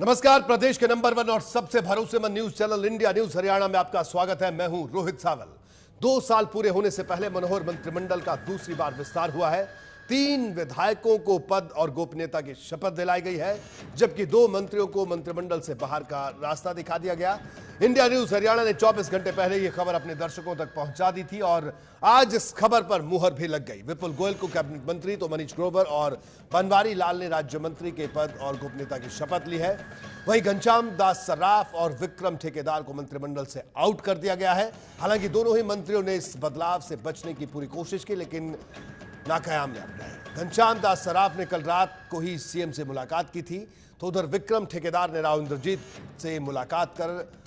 नमस्कार, प्रदेश के नंबर 1 और सबसे भरोसेमंद news channel India news Haryana में आपका स्वागत है। मैं हूं रोहित सावल। 2 साल पूरे होने से पहले मनोहर मंत्रिमंडल का दूसरी बार विस्तार हुआ है। 3 विधायकों को पद और गोपनीयता की शपथ दिलाई गई है, जबकि 2 मंत्रियों को मंत्रिमंडल से बाहर का रास्ता दिखा दिया गया। इंडिया न्यूज हरियाणा ने 24 घंटे पहले यह खबर अपने दर्शकों तक पहुंचा दी थी और आज इस खबर पर मुहर भी लग गई। विपुल गोयल को कैबिनेट मंत्री तो मनीष ग्रोवर और बनवारी लाल ने राज्य मंत्री के पद और गोपनीयता की शपथ ली है। वहीं घनश्याम दास सर्राफ और विक्रम ठेकेदार को मंत्रिमंडल से आउट कर दिया गया है। हालांकि दोनों ही मंत्रियों ने इस बदलाव से बचने की पूरी कोशिश की, लेकिन नाकामयाब रहे। घनश्याम दास सर्राफ ने कल रात को ही सीएम से मुलाकात की थी, तो उधर विक्रम ठेकेदार ने राव इंद्रजीत से मुलाकात कर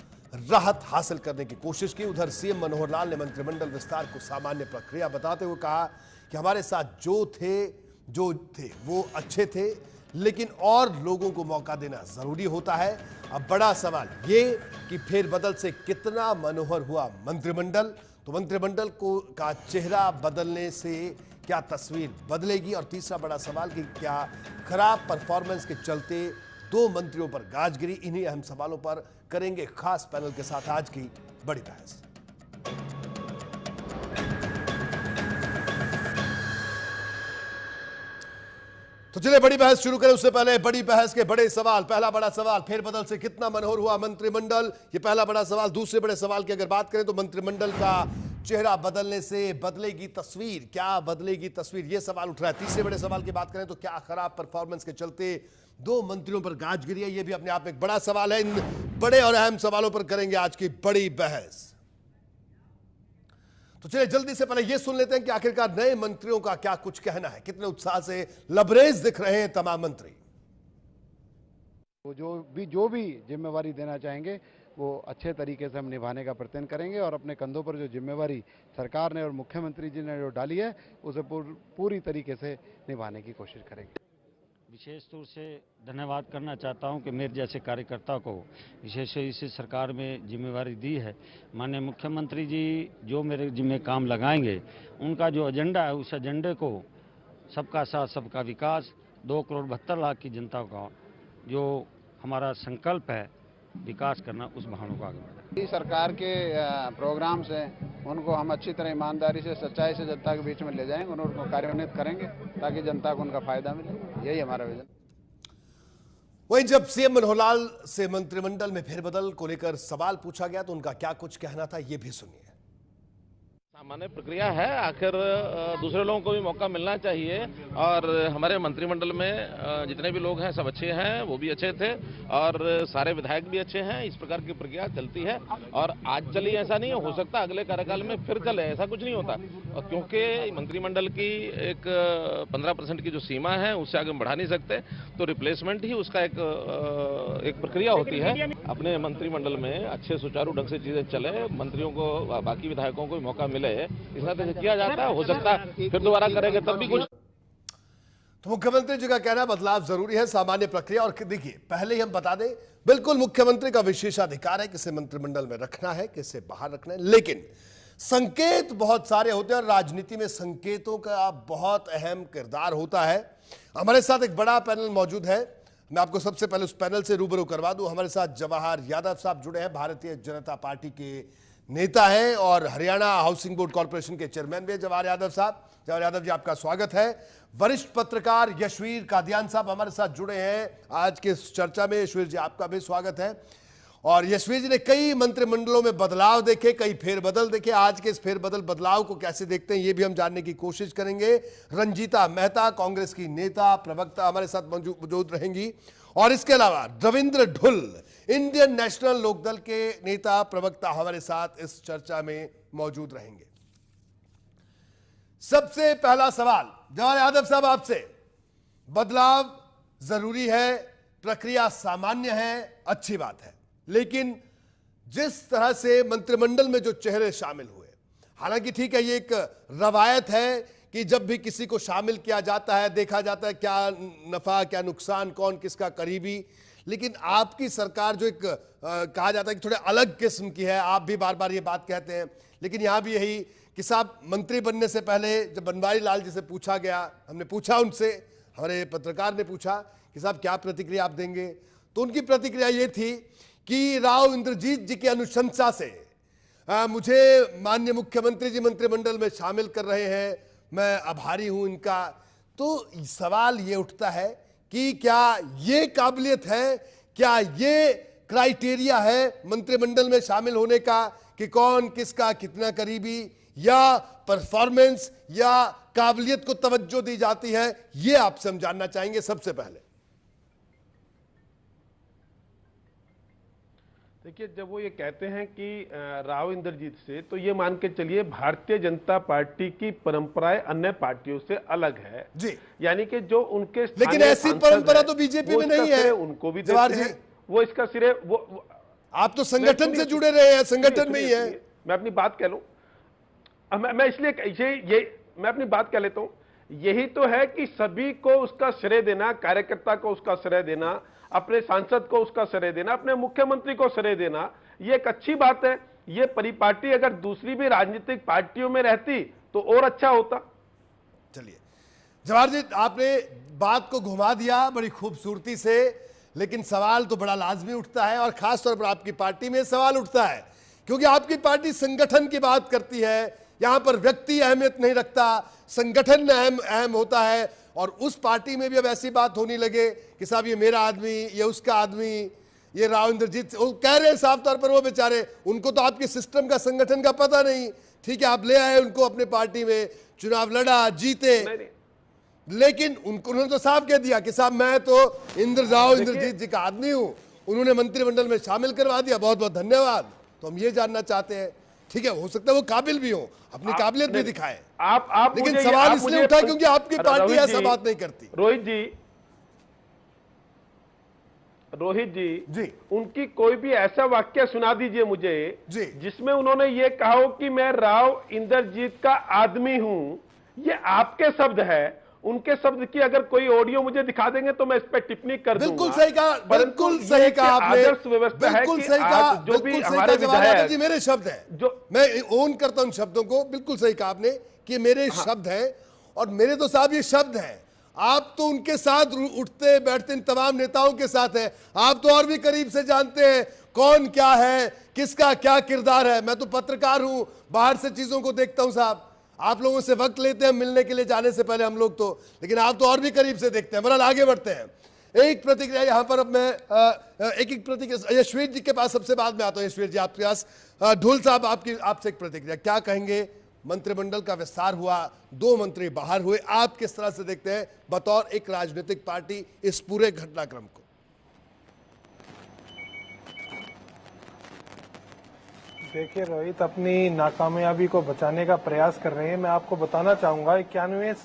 राहत हासिल करने की कोशिश की। उधर सीएम मनोहर लाल ने मंत्रिमंडल विस्तार को सामान्य प्रक्रिया बताते हुए कहा कि हमारे साथ जो थे वो अच्छे थे, लेकिन और लोगों को मौका देना जरूरी होता है। अब बड़ा सवाल ये कि फेरबदल से कितना मनोहर हुआ मंत्रिमंडल, तो मंत्रिमंडल को का चेहरा बदलने से क्या तस्वीर बदलेगी, और तीसरा बड़ा सवाल कि क्या खराब परफॉर्मेंस के चलते 2 मंत्रियों पर गाज गिरी। इन्हीं अहम सवालों पर करेंगे खास पैनल के साथ आज की बड़ी बहस। तो चलिए बड़ी बहस शुरू करें। उससे पहले बड़ी बहस के बड़े सवाल। पहला बड़ा सवाल, फेरबदल से कितना मनोहर हुआ मंत्रिमंडल, ये पहला बड़ा सवाल। दूसरे बड़े सवाल की अगर बात करें तो मंत्रिमंडल का चेहरा बदलने से बदलेगी तस्वीर, क्या बदलेगी तस्वीर, ये सवाल उठ रहा है। तीसरे बड़े सवाल की बात करें तो क्या खराब परफॉर्मेंस के चलते 2 मंत्रियों पर गाज गिरी है, ये भी अपने आप में एक बड़ा सवाल है। इन बड़े और अहम सवालों पर करेंगे आज की बड़ी बहस। तो चलिए जल्दी से पहले यह सुन लेते हैं कि आखिरकार नए मंत्रियों का क्या कुछ कहना है, कितने उत्साह से लबरेज दिख रहे हैं तमाम मंत्री। वो जो भी जिम्मेवारी देना चाहेंगे वो अच्छे तरीके से हम निभाने का प्रयत्न करेंगे और अपने कंधों पर जो जिम्मेवारी सरकार ने और मुख्यमंत्री जी ने जो डाली है उसे पूरी तरीके से निभाने की कोशिश करेंगे। विशेष तौर से धन्यवाद करना चाहता हूं कि मेरे जैसे कार्यकर्ता को विशेष इस सरकार में जिम्मेवारी दी है। माननीय मुख्यमंत्री जी जो मेरे जिम्मे काम लगाएंगे, उनका जो एजेंडा है उस एजेंडे को सबका साथ सबका विकास, 2 करोड़ 72 लाख की जनता का जो हमारा संकल्प है विकास करना, उस बहानों को आगे बढ़ाएं। सरकार के प्रोग्राम से उनको हम अच्छी तरह ईमानदारी से सच्चाई से जनता के बीच में ले जाएंगे और उनको कार्यान्वित करेंगे ताकि जनता को उनका फायदा मिले। यही हमारा विजन। वहीं जब सीएम मनोहर लाल से मंत्रिमंडल में फेरबदल को लेकर सवाल पूछा गया तो उनका क्या कुछ कहना था, ये भी सुनिए। सामान्य प्रक्रिया है, आखिर दूसरे लोगों को भी मौका मिलना चाहिए और हमारे मंत्रिमंडल में जितने भी लोग हैं सब अच्छे हैं, वो भी अच्छे थे और सारे विधायक भी अच्छे हैं। इस प्रकार की प्रक्रिया चलती है और आज चली ऐसा नहीं हो सकता अगले कार्यकाल में फिर चले, ऐसा कुछ नहीं होता। और क्योंकि मंत्रिमंडल की एक 15% की जो सीमा है उससे आगे बढ़ा नहीं सकते, तो रिप्लेसमेंट ही उसका एक प्रक्रिया होती है। अपने मंत्रिमंडल में अच्छे सुचारू ढंग से चीजें चले, मंत्रियों को बाकी विधायकों को भी मौका मिले, इस तरह से किया जाता है। हो सकता है फिर दोबारा करेंगे तब भी कुछ। तो मुख्यमंत्री जी का कहना बदलाव जरूरी है, सामान्य प्रक्रिया। और देखिए पहले ही हम बता दें, बिल्कुल मुख्यमंत्री का विशेषाधिकार है किसे मंत्रिमंडल में रखना है, किसे बाहर रखना है, लेकिन संकेत बहुत सारे होते हैं और राजनीति में संकेतों का बहुत अहम किरदार होता है। हमारे साथ एक बड़ा पैनल मौजूद है, मैं आपको सबसे पहले उस पैनल से रूबरू करवा दूं। हमारे साथ जवाहर यादव साहब जुड़े हैं, भारतीय जनता पार्टी के नेता हैं और हरियाणा हाउसिंग बोर्ड कॉर्पोरेशन के चेयरमैन भी हैं जवाहर यादव साहब। जवाहर यादव जी आपका स्वागत है। वरिष्ठ पत्रकार यशवीर कादियान साहब हमारे साथ जुड़े हैं आज के इस चर्चा में। यशवीर जी आपका भी स्वागत है। और यशवीर जी ने कई मंत्रिमंडलों में बदलाव देखे, कई फेरबदल देखे, आज के इस फेरबदल बदलाव को कैसे देखते हैं ये भी हम जानने की कोशिश करेंगे। रंजीता मेहता कांग्रेस की नेता प्रवक्ता हमारे साथ मौजूद रहेंगी और इसके अलावा रविंद्र ढुल इंडियन नेशनल लोकदल के नेता प्रवक्ता हमारे साथ इस चर्चा में मौजूद रहेंगे। सबसे पहला सवाल जवाहर यादव साहब आपसे, बदलाव जरूरी है, प्रक्रिया सामान्य है, अच्छी बात है, लेकिन जिस तरह से मंत्रिमंडल में जो चेहरे शामिल हुए, हालांकि ठीक है ये एक रवायत है कि जब भी किसी को शामिल किया जाता है देखा जाता है क्या नफा क्या नुकसान, कौन किसका करीबी, लेकिन आपकी सरकार जो एक कहा जाता है कि थोड़े अलग किस्म की है, आप भी बार बार ये बात कहते हैं, लेकिन यहां भी यही कि साहब मंत्री बनने से पहले जब बनवारी लाल जी से पूछा गया, हमने पूछा उनसे, हमारे पत्रकार ने पूछा कि साहब क्या प्रतिक्रिया आप देंगे, तो उनकी प्रतिक्रिया ये थी कि राव इंद्रजीत जी की अनुशंसा से मुझे माननीय मुख्यमंत्री जी मंत्रिमंडल में शामिल कर रहे हैं, मैं आभारी हूं इनका। तो सवाल ये उठता है कि क्या ये काबिलियत है, क्या ये क्राइटेरिया है मंत्रिमंडल में शामिल होने का कि कौन किसका कितना करीबी, या परफॉर्मेंस या काबिलियत को तवज्जो दी जाती है? ये आपसे हम जानना चाहेंगे सबसे पहले। देखिए, जब वो ये कहते हैं कि राव इंद्रजीत से, तो ये मान के चलिए भारतीय जनता पार्टी की परंपराएं अन्य पार्टियों से अलग है जी। यानी कि जो उनके लेकिन ऐसी परंपरा तो बीजेपी में नहीं है, उनको भी जवाहर देते जी। हैं, वो इसका सिरे वो आप तो संगठन से जुड़े रहे हैं, संगठन में ही है। मैं अपनी बात कह लूं, मैं इसलिए मैं अपनी बात कह लेता हूं। यही तो है कि सभी को उसका श्रेय देना, कार्यकर्ता को उसका श्रेय देना, अपने सांसद को उसका श्रेय देना, अपने मुख्यमंत्री को श्रेय देना, ये एक अच्छी बात है। ये परिपाटी अगर दूसरी भी राजनीतिक पार्टियों में रहती तो और अच्छा होता। चलिए जवाहर जी, आपने बात को घुमा दिया बड़ी खूबसूरती से, लेकिन सवाल तो बड़ा लाजमी उठता है, और खासतौर पर आपकी पार्टी में सवाल उठता है क्योंकि आपकी पार्टी संगठन की बात करती है। यहां पर व्यक्ति अहमियत नहीं रखता, संगठन अहम होता है। और उस पार्टी में भी अब ऐसी बात होने लगे कि साहब ये मेरा आदमी, ये उसका आदमी, ये राव इंद्रजीत, वो कह रहे हैं साफ तौर पर, वो बेचारे, उनको तो आपके सिस्टम का, संगठन का पता नहीं। ठीक है, आप ले आए उनको अपने पार्टी में, चुनाव लड़ा, जीते, लेकिन उन्होंने तो साफ कह दिया कि साहब मैं तो राव इंद्रजीत जी का आदमी हूं। उन्होंने मंत्रिमंडल में शामिल करवा दिया, बहुत बहुत धन्यवाद। तो हम ये जानना चाहते हैं, ठीक है, हो सकता है वो काबिल भी हो, अपनी काबिलियत भी दिखाएं, लेकिन सवाल इसलिए उठा क्योंकि आपकी पार्टी ऐसा बात नहीं करती। रोहित जी, उनकी कोई भी ऐसा वाक्य सुना दीजिए मुझे जिसमें उन्होंने ये कहा हो कि मैं राव इंद्रजीत का आदमी हूं। ये आपके शब्द है, उनके शब्द की अगर कोई ऑडियो मुझे दिखा देंगे तो मैं इस पर टिप्पणी कर दूंगा। बिल्कुल सही कहा, बिल्कुल सही कहा आपने, आदर्श व्यवस्था है कि जो भी हमारे विधायक जी मेरे शब्द हैं, जो मैं ओन करता हूं शब्दों को, बिल्कुल सही कहा आपने कि मेरे शब्द हैं, और मेरे तो साहब ये शब्द हैं। आप तो उनके साथ उठते बैठते इन तमाम नेताओं के साथ हैं, आप तो और भी करीब से जानते हैं कौन क्या है, किसका क्या किरदार है। मैं तो पत्रकार हूं, बाहर से चीजों को देखता हूं साहब, आप लोगों से वक्त लेते हैं मिलने के लिए जाने से पहले हम लोग तो, लेकिन आप तो और भी करीब से देखते हैं। बहरहाल आगे बढ़ते हैं। एक प्रतिक्रिया यहां पर, अब मैं एक प्रतिक्रिया यशवीर जी के पास सबसे बाद में आता हूं। यशवीर जी आपके पास, ढोल साहब आपसे एक प्रतिक्रिया, क्या कहेंगे? मंत्रिमंडल का विस्तार हुआ, 2 मंत्री बाहर हुए, आप किस तरह से देखते हैं बतौर एक राजनीतिक पार्टी इस पूरे घटनाक्रम को? देखिए रोहित, अपनी नाकामयाबी को बचाने का प्रयास कर रहे हैं। मैं आपको बताना चाहूंगा 91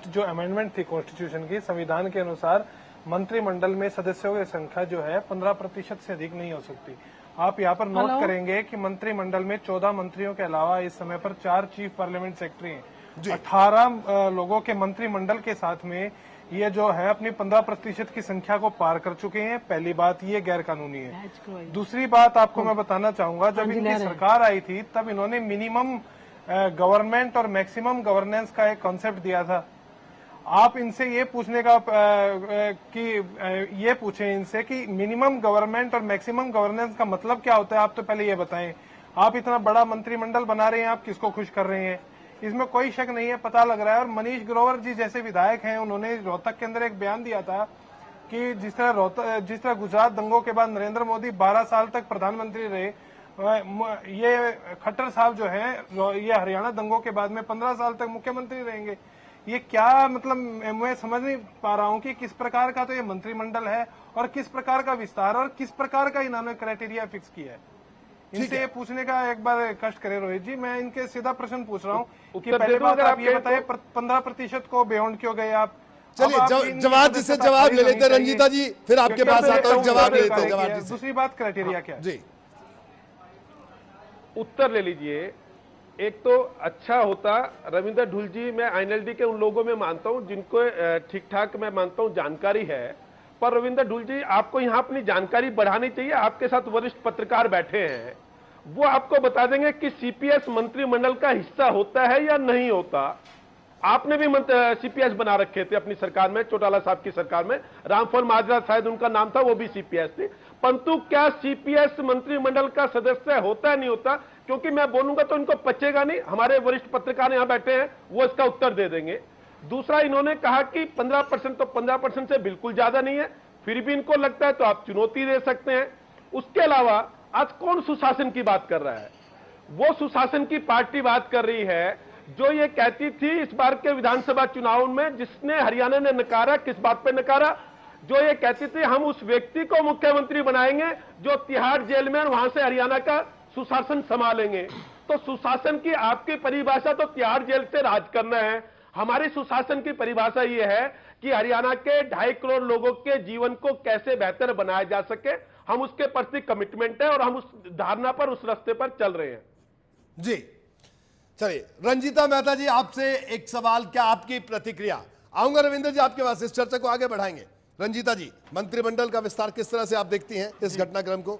जो अमेंडमेंट थी कॉन्स्टिट्यूशन की, संविधान के अनुसार मंत्रिमंडल में सदस्यों की संख्या जो है 15% से अधिक नहीं हो सकती। आप यहाँ पर नोट करेंगे कि मंत्रिमंडल में 14 मंत्रियों के अलावा इस समय पर 4 चीफ पार्लियामेंट सेक्रेटरी हैं। 18 लोगों के मंत्रिमंडल के साथ में ये जो है अपनी 15% की संख्या को पार कर चुके हैं। पहली बात ये गैर कानूनी है। दूसरी बात आपको मैं बताना चाहूंगा, जब इनकी सरकार आई थी तब इन्होंने मिनिमम गवर्नमेंट और मैक्सिमम गवर्नेंस का एक कॉन्सेप्ट दिया था। आप इनसे ये पूछने का ये पूछें इनसे कि मिनिमम गवर्नमेंट और मैक्सिमम गवर्नेंस का मतलब क्या होता है, आप तो पहले ये बताएं। आप इतना बड़ा मंत्रिमंडल बना रहे हैं, आप किसको खुश कर रहे हैं? इसमें कोई शक नहीं है, पता लग रहा है। और मनीष ग्रोवर जी जैसे विधायक हैं, उन्होंने रोहतक के अंदर एक बयान दिया था कि जिस तरह गुजरात दंगों के बाद नरेंद्र मोदी 12 साल तक प्रधानमंत्री रहे, ये खट्टर साहब जो है ये हरियाणा दंगों के बाद में 15 साल तक मुख्यमंत्री रहेंगे। ये क्या मतलब, मैं समझ नहीं पा रहा हूं कि किस प्रकार का तो ये मंत्रिमंडल है और किस प्रकार का विस्तार और किस प्रकार का इन्होंने क्राइटेरिया फिक्स किया है। इनसे ये पूछने का एक बार कष्ट करें रोहित जी। मैं इनके सीधा प्रश्न पूछ रहा हूँ कि पहले बात आप ये बताइए 15% को बियॉन्ड क्यों गए आप? चलिए जवाब जिसे जवाब ले लेते हैं रंजीता जी, फिर आपके पास आता हूँ, जवाब लेते हैं जवाब जी। दूसरी बात क्राइटेरिया क्या है जी, उत्तर ले लीजिए। एक तो अच्छा होता, रविंदर ढुल जी, मैं आईएनएलडी के उन लोगों में मानता हूं जिनको ठीक ठाक मैं मानता हूं जानकारी है, पर रविंदर ढुल जी आपको यहां अपनी जानकारी बढ़ानी चाहिए। आपके साथ वरिष्ठ पत्रकार बैठे हैं, वो आपको बता देंगे कि सीपीएस मंत्रिमंडल का हिस्सा होता है या नहीं होता। आपने भी सीपीएस बना रखे थे अपनी सरकार में, चौटाला साहब की सरकार में, रामफल माजरा शायद उनका नाम था, वो भी सीपीएस थे। परंतु क्या सीपीएस मंत्रिमंडल का सदस्य होता है, नहीं होता? क्योंकि मैं बोलूंगा तो इनको पचेगा नहीं। हमारे वरिष्ठ पत्रकार यहां बैठे हैं, वो इसका उत्तर दे देंगे। दूसरा, इन्होंने कहा कि 15% तो 15% से बिल्कुल ज्यादा नहीं है, फिर भी इनको लगता है तो आप चुनौती दे सकते हैं। उसके अलावा आज कौन सुशासन की बात कर रहा है? वो सुशासन की पार्टी बात कर रही है जो ये कहती थी इस बार के विधानसभा चुनाव में, जिसने हरियाणा ने नकारा। किस बात पे नकारा? जो ये कहती थी हम उस व्यक्ति को मुख्यमंत्री बनाएंगे जो तिहाड़ जेल में, वहां से हरियाणा का सुशासन संभालेंगे। तो सुशासन की आपकी परिभाषा तो तिहाड़ जेल से राज करना है। हमारी सुशासन की परिभाषा ये है कि हरियाणा के 2.5 करोड़ लोगों के जीवन को कैसे बेहतर बनाया जा सके, हम उसके प्रति कमिटमेंट है और हम उस धारणा पर, उस रास्ते पर चल रहे हैं। जी चलिए, रंजीता मेहता जी, आपसे एक सवाल, क्या आपकी प्रतिक्रिया? आऊंगा रविंद्र जी आपके पास, इस चर्चा को आगे बढ़ाएंगे। रंजीता जी, मंत्रिमंडल का विस्तार किस तरह से आप देखती हैं इस घटनाक्रम को?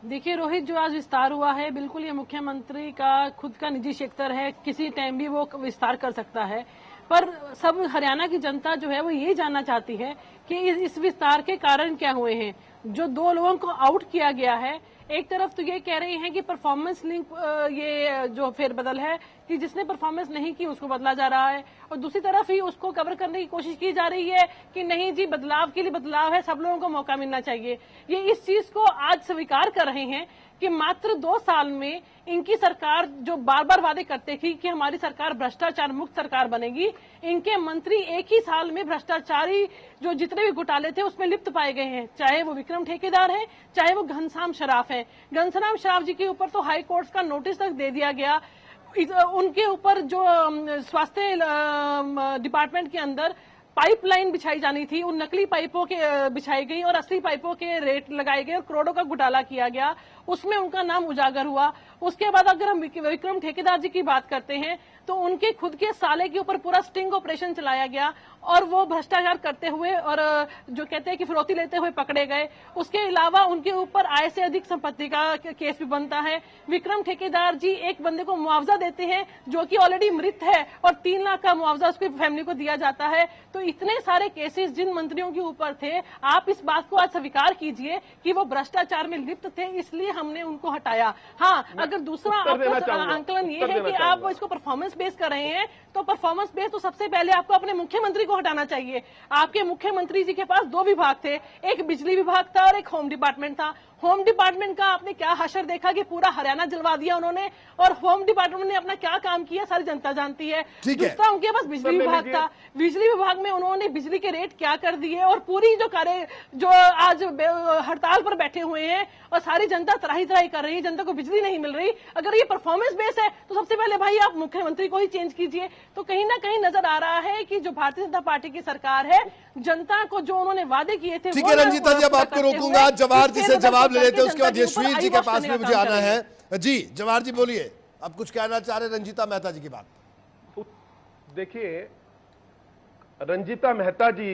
देखिए रोहित, जो आज विस्तार हुआ है, बिल्कुल ये मुख्यमंत्री का खुद का निजी क्षेत्र है, किसी टाइम भी वो विस्तार कर सकता है। पर सब हरियाणा की जनता जो है वो ये जानना चाहती है कि इस विस्तार के कारण क्या हुए हैं। जो 2 लोगों को आउट किया गया है, एक तरफ तो ये कह रहे हैं कि परफॉर्मेंस लिंक ये जो फेरबदल है कि जिसने परफॉर्मेंस नहीं की उसको बदला जा रहा है, और दूसरी तरफ ही उसको कवर करने की कोशिश की जा रही है कि नहीं जी, बदलाव के लिए बदलाव है, सब लोगों को मौका मिलना चाहिए। ये इस चीज को आज स्वीकार कर रहे हैं कि मात्र 2 साल में इनकी सरकार, जो बार बार वादे करते थी कि हमारी सरकार भ्रष्टाचार मुक्त सरकार बनेगी, इनके मंत्री एक ही साल में भ्रष्टाचारी जो जितने भी घोटाले थे उसमें लिप्त पाए गए हैं। चाहे वो विक्रम ठेकेदार है, चाहे वो घनश्याम शराफ है। घनश्याम शराफ जी के ऊपर तो हाई कोर्ट का नोटिस तक दे दिया गया। उनके ऊपर जो स्वास्थ्य डिपार्टमेंट के अंदर पाइपलाइन बिछाई जानी थी, उन नकली पाइपों के बिछाई गई और असली पाइपों के रेट लगाए गए और करोड़ों का घोटाला किया गया, उसमें उनका नाम उजागर हुआ। उसके बाद अगर हम विक्रम ठेकेदार जी की बात करते हैं तो उनके खुद के साले के ऊपर पूरा स्टिंग ऑपरेशन चलाया गया और वो भ्रष्टाचार करते हुए और जो कहते हैं कि फिरौती लेते हुए पकड़े गए। उसके अलावा उनके ऊपर आय से अधिक संपत्ति का केस भी बनता है। विक्रम ठेकेदार जी एक बंदे को मुआवजा देते हैं जो कि ऑलरेडी मृत है और 3 लाख का मुआवजा उसकी फैमिली को दिया जाता है। तो इतने सारे केसेस जिन मंत्रियों के ऊपर थे, आप इस बात को आज स्वीकार कीजिए कि वो भ्रष्टाचार में लिप्त थे, इसलिए हमने उनको हटाया। हाँ, अगर दूसरा आंकलन ये है कि आप इसको परफॉर्मेंस बेस कर रहे हैं, तो परफॉर्मेंस बेस तो सबसे पहले आपको अपने मुख्यमंत्री को हटाना चाहिए। आपके मुख्यमंत्री जी के पास 2 विभाग थे, एक बिजली विभाग था और एक होम डिपार्टमेंट था। होम डिपार्टमेंट का आपने क्या हशर देखा कि पूरा हरियाणा जलवा दिया उन्होंने, और होम डिपार्टमेंट ने अपना क्या काम किया सारी जनता जानती है। दूसरा उनके पास बिजली विभाग था, बिजली विभाग में उन्होंने बिजली के रेट क्या कर दिए और पूरी जो आज हड़ताल पर बैठे हुए हैं और सारी जनता त्राही त्राही कर रही है, जनता को बिजली नहीं मिल रही। अगर ये परफॉर्मेंस बेस है तो सबसे पहले भाई आप मुख्यमंत्री को ही चेंज कीजिए। तो कहीं ना कहीं नजर आ रहा है कि जो भारतीय जनता पार्टी की सरकार है, जनता को जो उन्होंने वादे किए थे। ठीक है रंजीता जी, अब आपको रोकूंगा, जवाहर जी से जवाब ले लेते हैं, उसके बाद यशवीर जी के पास में मुझे आना है। जी जवाहर जी बोलिए, अब कुछ कहना चाह रहे रंजीता मेहता जी की बात। देखिए रंजीता मेहता जी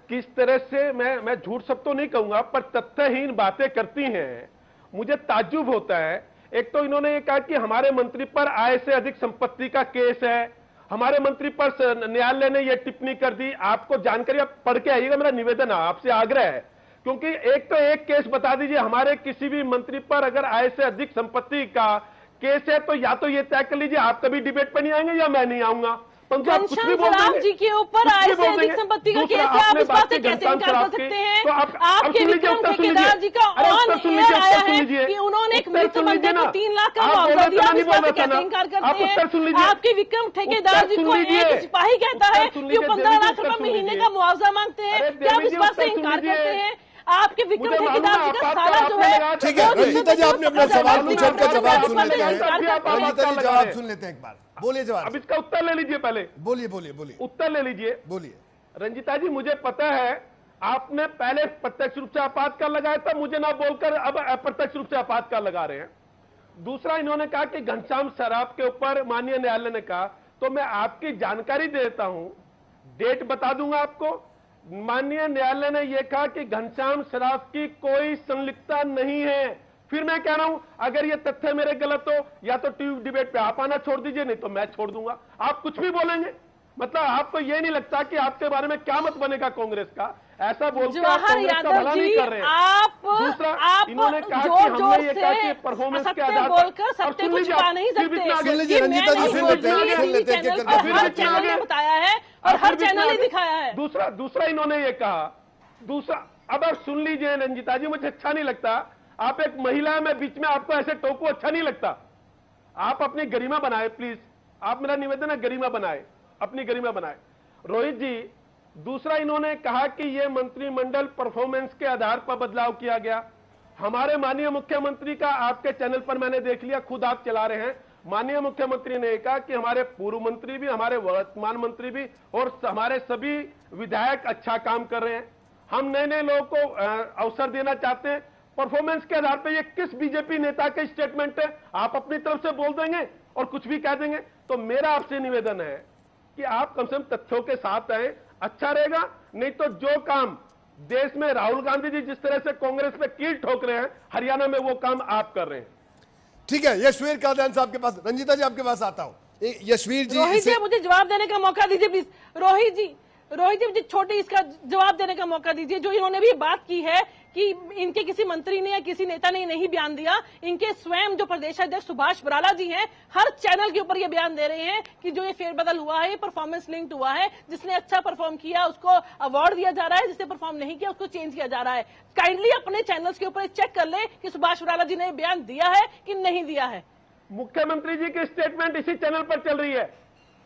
किस तरह से, मैं झूठ सब तो नहीं कहूंगा, पर तथ्यहीन बातें करती हैं, मुझे ताज्जुब होता है। एक तो इन्होंने ये कहा कि हमारे मंत्री पर आय से अधिक संपत्ति का केस है, हमारे मंत्री पर न्यायालय ने यह टिप्पणी कर दी। आपको जानकारी आप पढ़ के आइएगा, मेरा निवेदन है, आपसे आग्रह है, क्योंकि एक तो एक केस बता दीजिए हमारे किसी भी मंत्री पर अगर आय से अधिक संपत्ति का केस है, तो या तो ये तय कर लीजिए आप कभी डिबेट पर नहीं आएंगे या मैं नहीं आऊंगा। घनश्याम शराफ जी के ऊपर आय से अधिक संपत्ति का केस है, आप इस बात से कैसे इनकार कर सकते हैं? आपके विक्रम ठेकेदार जी का ऑन एयर आया है कि उन्होंने एक मृत बंदे को 3 लाख का मुआवजा दिया, आप इस बात से कैसे इनकार करते हैं? आपके विक्रम ठेकेदार जी को एक सिपाही कहता है कि 15 लाख रुपए महीने का मुआवजा मांगते हैं, क्या आप इस बात से इनकार करते हैं? आपके विक्रम ठेकेदार जी का साला जो है। ठीक है रंजीता जी, आपने अपना सवाल पूछा, उनका जवाब सुन लेते हैं। रंजीता जी जवाब सुन लेते हैं एक बार, बोलिए जवाब। अब इसका उत्तर ले लीजिए, पहले बोलिए बोलिए बोलिए, उत्तर ले लीजिए, बोलिए। रंजीता जी मुझे पता है आपने पहले प्रत्यक्ष रूप से आपातकाल लगाया था, मुझे ना बोलकर अब अप्रत्यक्ष रूप से आपातकाल लगा रहे हैं। दूसरा, इन्होंने कहा कि घनश्याम शराफ के ऊपर माननीय न्यायालय ने कहा, तो मैं आपकी जानकारी देता हूं, डेट बता दूंगा आपको। माननीय न्यायालय ने यह कहा कि घनश्याम शराफ की कोई संलिप्तता नहीं है, फिर मैं कह रहा हूं अगर ये तथ्य मेरे गलत हो या तो टीवी डिबेट पे आप आना छोड़ दीजिए, नहीं तो मैं छोड़ दूंगा। आप कुछ भी बोलेंगे, मतलब आपको ये नहीं लगता कि आपके बारे में क्या मत बनेगा कांग्रेस का? ऐसा बोलते आप जवाहर कांग्रेस का यादव भला नहीं जी, कर रहे हैं। आप इन्होंने कहा जोर कि हमने जोर ये से कहा कि परफॉर्मेंस के असत्य आधार बोलकर और सत्य सुन को लीजिए छुपा आप, नहीं फिर भी इतना सकते। आगे- सुन लीजिए, ये रंजीता मैं जी, नहीं सुन बोल लेते हैं, रही, सुन लेते हैं, टीवी एक-एक चैनल करके पर हर फिर भी चैनल ने आगे- बताया है और फिर हर भी चैनल ने आगे- दिखाया है। दूसरा इन्होंने ये कहा, दूसरा अब आप सुन लीजिए रंजीता जी, मुझे अच्छा नहीं लगता, आप एक महिला में बीच में आपको ऐसे टोको, अच्छा नहीं लगता। आप अपनी गरिमा बनाए प्लीज, आप, मेरा निवेदन है गरिमा बनाए, अपनी गरिमा बनाए। रोहित जी, दूसरा इन्होंने कहा कि यह मंत्रिमंडल परफॉर्मेंस के आधार पर बदलाव किया गया। हमारे माननीय मुख्यमंत्री का आपके चैनल पर मैंने देख लिया, खुद आप चला रहे हैं। माननीय मुख्यमंत्री ने कहा कि हमारे पूर्व मंत्री भी, हमारे वर्तमान मंत्री भी और हमारे सभी विधायक अच्छा काम कर रहे हैं। हम नए नए लोगों को अवसर देना चाहते हैं। परफॉर्मेंस के आधार पर ये किस बीजेपी नेता का स्टेटमेंट है? आप अपनी तरफ से बोल देंगे और कुछ भी कह देंगे। तो मेरा आपसे निवेदन है कि आप कम से कम तथ्यों के साथ आए, अच्छा रहेगा। नहीं तो जो काम देश में राहुल गांधी जी जिस तरह से कांग्रेस पे कील ठोक रहे हैं, हरियाणा में वो काम आप कर रहे हैं। ठीक है, यशवीर कादियान साहब के पास, रंजीता जी आपके पास आता हूं। यशवीर जी, रोहित जी, मुझे जवाब देने का मौका दीजिए प्लीज। रोहित जी, मुझे छोटी इसका जवाब देने का मौका दीजिए। जो इन्होंने भी बात की है कि इनके किसी मंत्री ने या किसी नेता ने नहीं बयान दिया, इनके स्वयं जो प्रदेशाध्यक्ष सुभाष बराला जी हैं हर चैनल के ऊपर ये बयान दे रहे हैं कि जो ये फेरबदल हुआ है ये परफॉर्मेंस लिंक्ड हुआ है। जिसने अच्छा परफॉर्म किया उसको अवार्ड दिया जा रहा है, जिसने परफॉर्म नहीं किया उसको चेंज किया जा रहा है। काइंडली अपने चैनल्स के ऊपर चेक कर ले कि सुभाष बराला जी ने बयान दिया है कि नहीं दिया है। मुख्यमंत्री जी की स्टेटमेंट इसी चैनल पर चल रही है।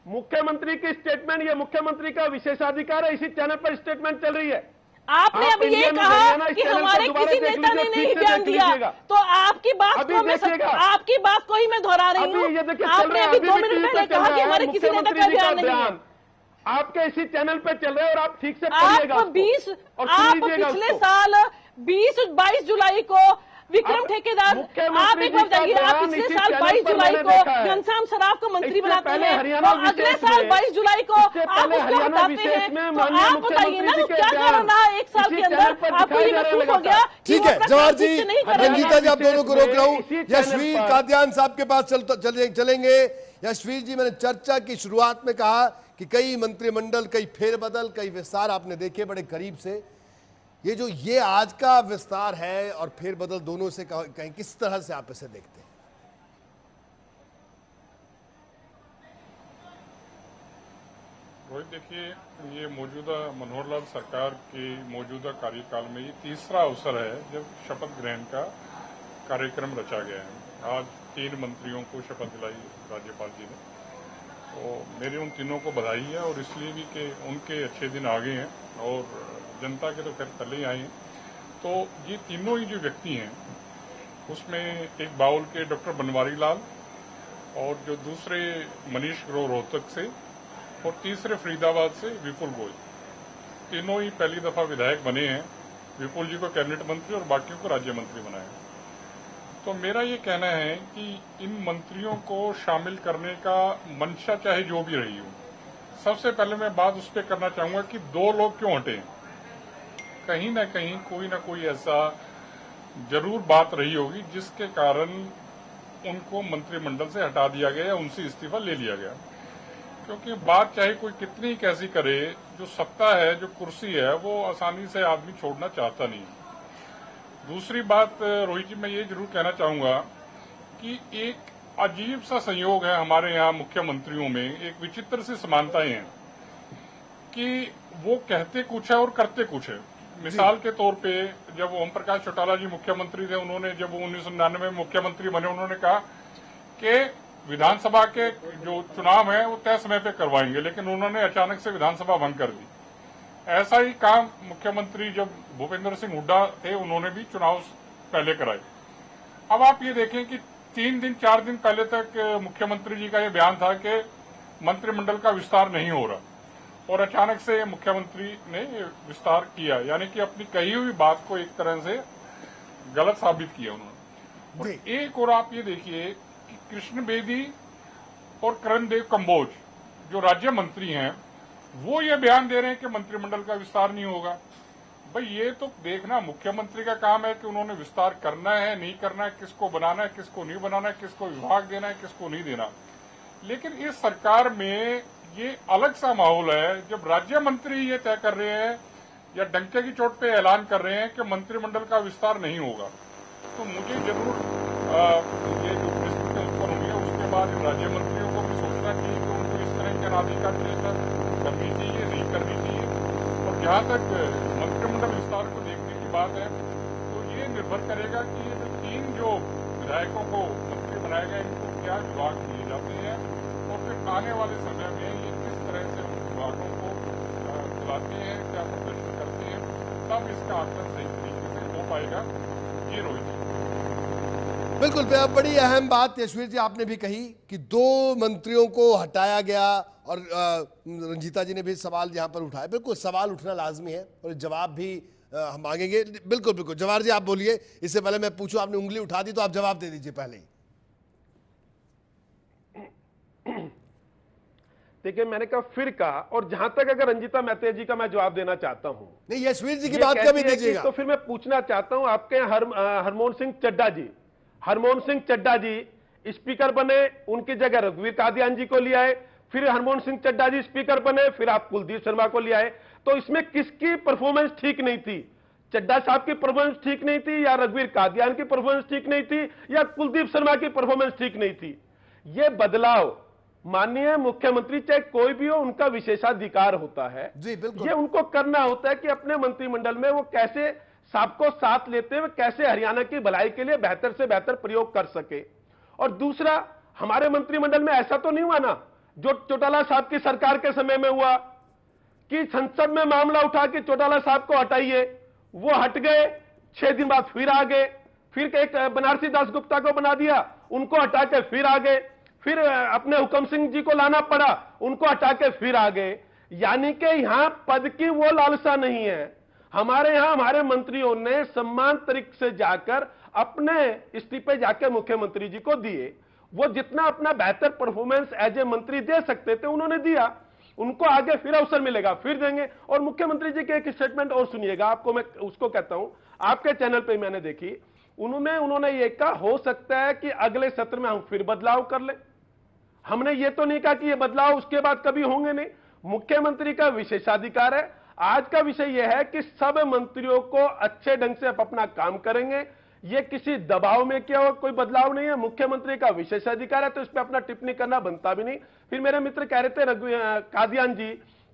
मुख्यमंत्री की स्टेटमेंट, ये मुख्यमंत्री का विशेषाधिकार है, इसी चैनल पर स्टेटमेंट चल रही है। आपने अभी ये कहा कि हमारे किसी नेता ने नहीं बयान दिया, तो आपकी बात को ही मैं दोहरा रही हूँ। आपने अभी 2 मिनट पहले कहा कि हमारे किसी नेता का बयान नहीं है। आपके इसी चैनल पे चल रहे हैं और आप ठीक से पढ़िएगा उसको। आप पिछले साल 22 जुलाई को विक्रम ठेकेदार, आप एक बार बताइए, आप पिछले साल 22 जुलाई को घनश्याम सराफ को मंत्री बनाते हैं और अगले साल 22 जुलाई को आप उसको हटाते हैं। तो आप बताइए ना वो क्या कारण रहा 1 साल के अंदर, आपको ये महसूस हो गया? ठीक है जवाहर जी, रंजीता जी, आप दोनों को रोक रहा हूं। यशवीर कादियान साहब के पास चलेंगे। यशवीर जी, मैंने चर्चा की शुरुआत में कहा कि कई मंत्रिमंडल, कई फेरबदल, कई विस्तार आपने देखे बड़े करीब से। ये आज का विस्तार है और फेरबदल दोनों से कहीं किस तरह से आप इसे देखते हैं? रोहित, देखिए, ये मौजूदा मनोहर लाल सरकार के मौजूदा कार्यकाल में ये तीसरा अवसर है जब शपथ ग्रहण का कार्यक्रम रचा गया है। आज 3 मंत्रियों को शपथ दिलाई राज्यपाल जी ने, तो मेरी उन तीनों को बधाई है और इसलिए भी कि उनके अच्छे दिन आ गए हैं और जनता के तो खैर पहले ही आए हैं। तो ये तीनों ही जो व्यक्ति हैं उसमें एक बाउल के डॉक्टर बनवारी लाल और जो दूसरे मनीष ग्रोवर रोहतक से और तीसरे फरीदाबाद से विपुल गोयल, तीनों ही पहली दफा विधायक बने हैं। विपुल जी को कैबिनेट मंत्री और बाकियों को राज्य मंत्री बनाया। तो मेरा ये कहना है कि इन मंत्रियों को शामिल करने का मंशा चाहे जो भी रही हो, सबसे पहले मैं बात उस पर करना चाहूंगा कि 2 लोग क्यों हटे। कहीं ना कहीं कोई ना कोई ऐसा जरूर बात रही होगी जिसके कारण उनको मंत्रिमंडल से हटा दिया गया या उनसे इस्तीफा ले लिया गया। क्योंकि बात चाहे कोई कितनी कैसी करे, जो सत्ता है, जो कुर्सी है, वो आसानी से आदमी छोड़ना चाहता नहीं। दूसरी बात रोहित जी, मैं ये जरूर कहना चाहूंगा कि एक अजीब सा संयोग है हमारे यहाँ मुख्यमंत्रियों में, एक विचित्र सी समानताएं हैं कि वो कहते कुछ है और करते कुछ है। मिसाल के तौर पे जब ओम प्रकाश चौटाला जी मुख्यमंत्री थे, उन्होंने जब 1999 में मुख्यमंत्री बने, उन्होंने कहा कि विधानसभा के जो चुनाव है वो तय समय पे करवाएंगे, लेकिन उन्होंने अचानक से विधानसभा भंग कर दी। ऐसा ही काम मुख्यमंत्री जब भूपेंद्र सिंह हुड्डा थे, उन्होंने भी चुनाव पहले कराए। अब आप ये देखें कि 3 दिन 4 दिन पहले तक मुख्यमंत्री जी का ये बयान था कि मंत्रिमंडल का विस्तार नहीं हो रहा और अचानक से मुख्यमंत्री ने विस्तार किया, यानी कि अपनी कही हुई बात को एक तरह से गलत साबित किया उन्होंने। और एक और आप ये देखिए कि कृष्ण बेदी और करणदेव कंबोज जो राज्य मंत्री हैं, वो ये बयान दे रहे हैं कि मंत्रिमंडल का विस्तार नहीं होगा। भाई ये तो देखना मुख्यमंत्री का काम है कि उन्होंने विस्तार करना है नहीं करना है, किसको बनाना है किसको नहीं बनाना है, किसको विभाग देना है किसको नहीं देना। लेकिन इस सरकार में ये अलग सा माहौल है जब राज्य मंत्री ये तय कर रहे हैं या डंके की चोट पे ऐलान कर रहे हैं कि मंत्रिमंडल का विस्तार नहीं होगा। तो मुझे जरूर ये जो परिस्थिति उत्पन्न हुई है उसके बाद राज्य मंत्रियों को भी सोचना चाहिए कि उनको इस तरह के अनाधिकार चर्चा करनी चाहिए नहीं करनी चाहिए। और जहां तक मंत्रिमंडल विस्तार को देखने की बात है तो ये निर्भर करेगा कि ये 3 जो विधायकों को मंत्री बनाया गया इनको क्या विभाग दिए जाते हैं और फिर आने वाले समय में ये किस तरह से उन विभागों को चलाते हैं, क्या प्रदर्शन करते हैं, तब इसका आकलन सही तरीके से हो पाएगा। ये रोहित जी बिल्कुल बड़ी अहम बात यशवीर जी आपने भी कही कि 2 मंत्रियों को हटाया गया और रंजीता जी ने भी सवाल यहां पर उठाया। बिल्कुल सवाल उठना लाजमी है और जवाब भी हम मांगेंगे। बिल्कुल बिल्कुल जवाहर जी आप बोलिए, इससे पहले मैं पूछूं, आपने उंगली उठा दी तो आप जवाब दे दीजिए पहले ही। देखिए मैंने कहा फिर कहा, और जहां तक अगर रंजीता मेहता जी का मैं जवाब देना चाहता हूं, नहीं यशवीर जी की बात कभी दीजिएगा, तो फिर मैं पूछना चाहता हूं आपके हरमोहन सिंह चड्डा जी स्पीकर बने, उनकी जगह रघुवीर कादियान जी को ले आए, फिर हरमोहन सिंह चड्डा जी स्पीकर बने, फिर आप कुलदीप शर्मा को ले आए। तो इसमें किसकी परफॉर्मेंस ठीक नहीं थी? चड्डा साहब की परफॉर्मेंस ठीक नहीं थी, या रघुवीर कादियान की परफॉर्मेंस ठीक नहीं थी, या कुलदीप शर्मा की परफॉर्मेंस ठीक नहीं थी? ये बदलाव माननीय मुख्यमंत्री चाहे कोई भी हो उनका विशेषाधिकार होता है जी बिल्कुल। ये उनको करना होता है कि अपने मंत्रिमंडल में वो कैसे सबको साथ लेते हुए कैसे हरियाणा की भलाई के लिए बेहतर से बेहतर प्रयोग कर सके। और दूसरा, हमारे मंत्रिमंडल में ऐसा तो नहीं हुआ ना जो चौटाला साहब की सरकार के समय में हुआ कि संसद में मामला उठा के चौटाला साहब को हटाइए, वो हट गए, 6 दिन बाद फिर आ गए, फिर एक बनारसी दास गुप्ता को बना दिया, उनको हटा के फिर आ गए, फिर अपने हुकम सिंह जी को लाना पड़ा, उनको हटा के फिर आ गए। यानी कि यहां पद की वो लालसा नहीं है। हमारे यहां हमारे मंत्रियों ने सम्मान तरीके से जाकर अपने इस्तीफे जाकर मुख्यमंत्री जी को दिए। वो जितना अपना बेहतर परफॉर्मेंस एज ए मंत्री दे सकते थे उन्होंने दिया, उनको आगे फिर अवसर मिलेगा फिर देंगे। और मुख्यमंत्री जी के एक स्टेटमेंट और सुनिएगा, आपको मैं उसको कहता हूं, आपके चैनल पे मैंने देखी, उन्होंने ये कहा हो सकता है कि अगले सत्र में हम फिर बदलाव कर ले। हमने ये तो नहीं कहा कि ये बदलाव उसके बाद कभी होंगे नहीं, मुख्यमंत्री का विशेषाधिकार है। आज का विषय यह है कि सब मंत्रियों को अच्छे ढंग से अपना काम करेंगे, ये किसी दबाव में क्या हो कोई बदलाव नहीं है, मुख्यमंत्री का विशेषाधिकार है, तो इस पर अपना टिप्पणी करना बनता भी नहीं। फिर मेरे मित्र कह रहे थे कादियान जी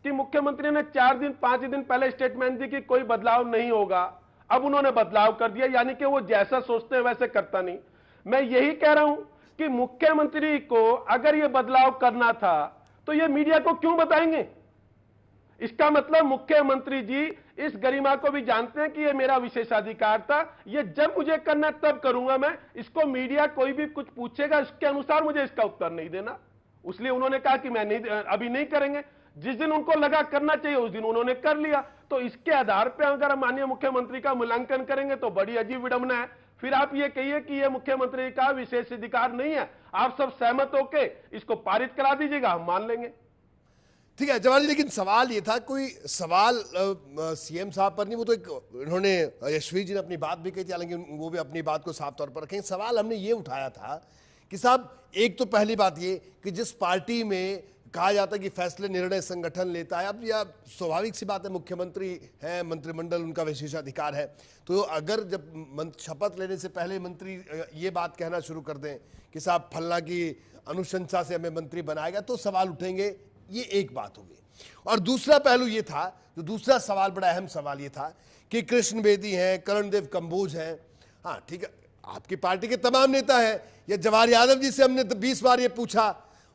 कि मुख्यमंत्री ने 4 दिन 5 दिन पहले स्टेटमेंट दी कि कोई बदलाव नहीं होगा, अब उन्होंने बदलाव कर दिया, यानी कि वो जैसा सोचते हैं वैसे करता नहीं। मैं यही कह रहा हूं कि मुख्यमंत्री को अगर ये बदलाव करना था तो ये मीडिया को क्यों बताएंगे? इसका मतलब मुख्यमंत्री जी इस गरिमा को भी जानते हैं कि ये मेरा विशेषाधिकार था, ये जब मुझे करना तब करूंगा मैं, इसको मीडिया कोई भी कुछ पूछेगा इसके अनुसार मुझे इसका उत्तर नहीं देना। इसलिए उन्होंने कहा कि मैं नहीं, अभी नहीं करेंगे। जिस दिन उनको लगा करना चाहिए उस दिन उन्होंने कर लिया। तो इसके आधार पर अगर माननीय मुख्यमंत्री का मूल्यांकन करेंगे तो बड़ी अजीब विडंबना है। फिर आप ये कहिए कि ये मुख्यमंत्री का विशेष अधिकार नहीं है, आप सब सहमत होके इसको पारित करा दीजिएगा, हम मान लेंगे। ठीक है जवाहर जी, लेकिन सवाल ये था, कोई सवाल सीएम साहब पर नहीं, वो तो एक उन्होंने यशवीर जी ने अपनी बात भी कही थी, हालांकि वो भी अपनी बात को साफ तौर पर रखें। सवाल हमने ये उठाया था कि साहब एक तो पहली बात ये कि जिस पार्टी में कहा जाता है कि फैसले निर्णय संगठन लेता है, अब यह स्वाभाविक सी बात है, मुख्यमंत्री है, मंत्रिमंडल उनका विशेषाधिकार है, तो अगर जब शपथ लेने से पहले मंत्री ये बात कहना शुरू कर दें कि साहब फल्ला की अनुशंसा से हमें मंत्री बनाएगा, तो सवाल उठेंगे। ये एक बात होगी। और दूसरा पहलू ये था, जो दूसरा सवाल बड़ा अहम सवाल ये था कि कृष्ण बेदी हैं, कर्णदेव कंबोज हैं, हाँ ठीक है आपकी पार्टी के तमाम नेता हैं, या जवाहर यादव जी से हमने 20 बार ये पूछा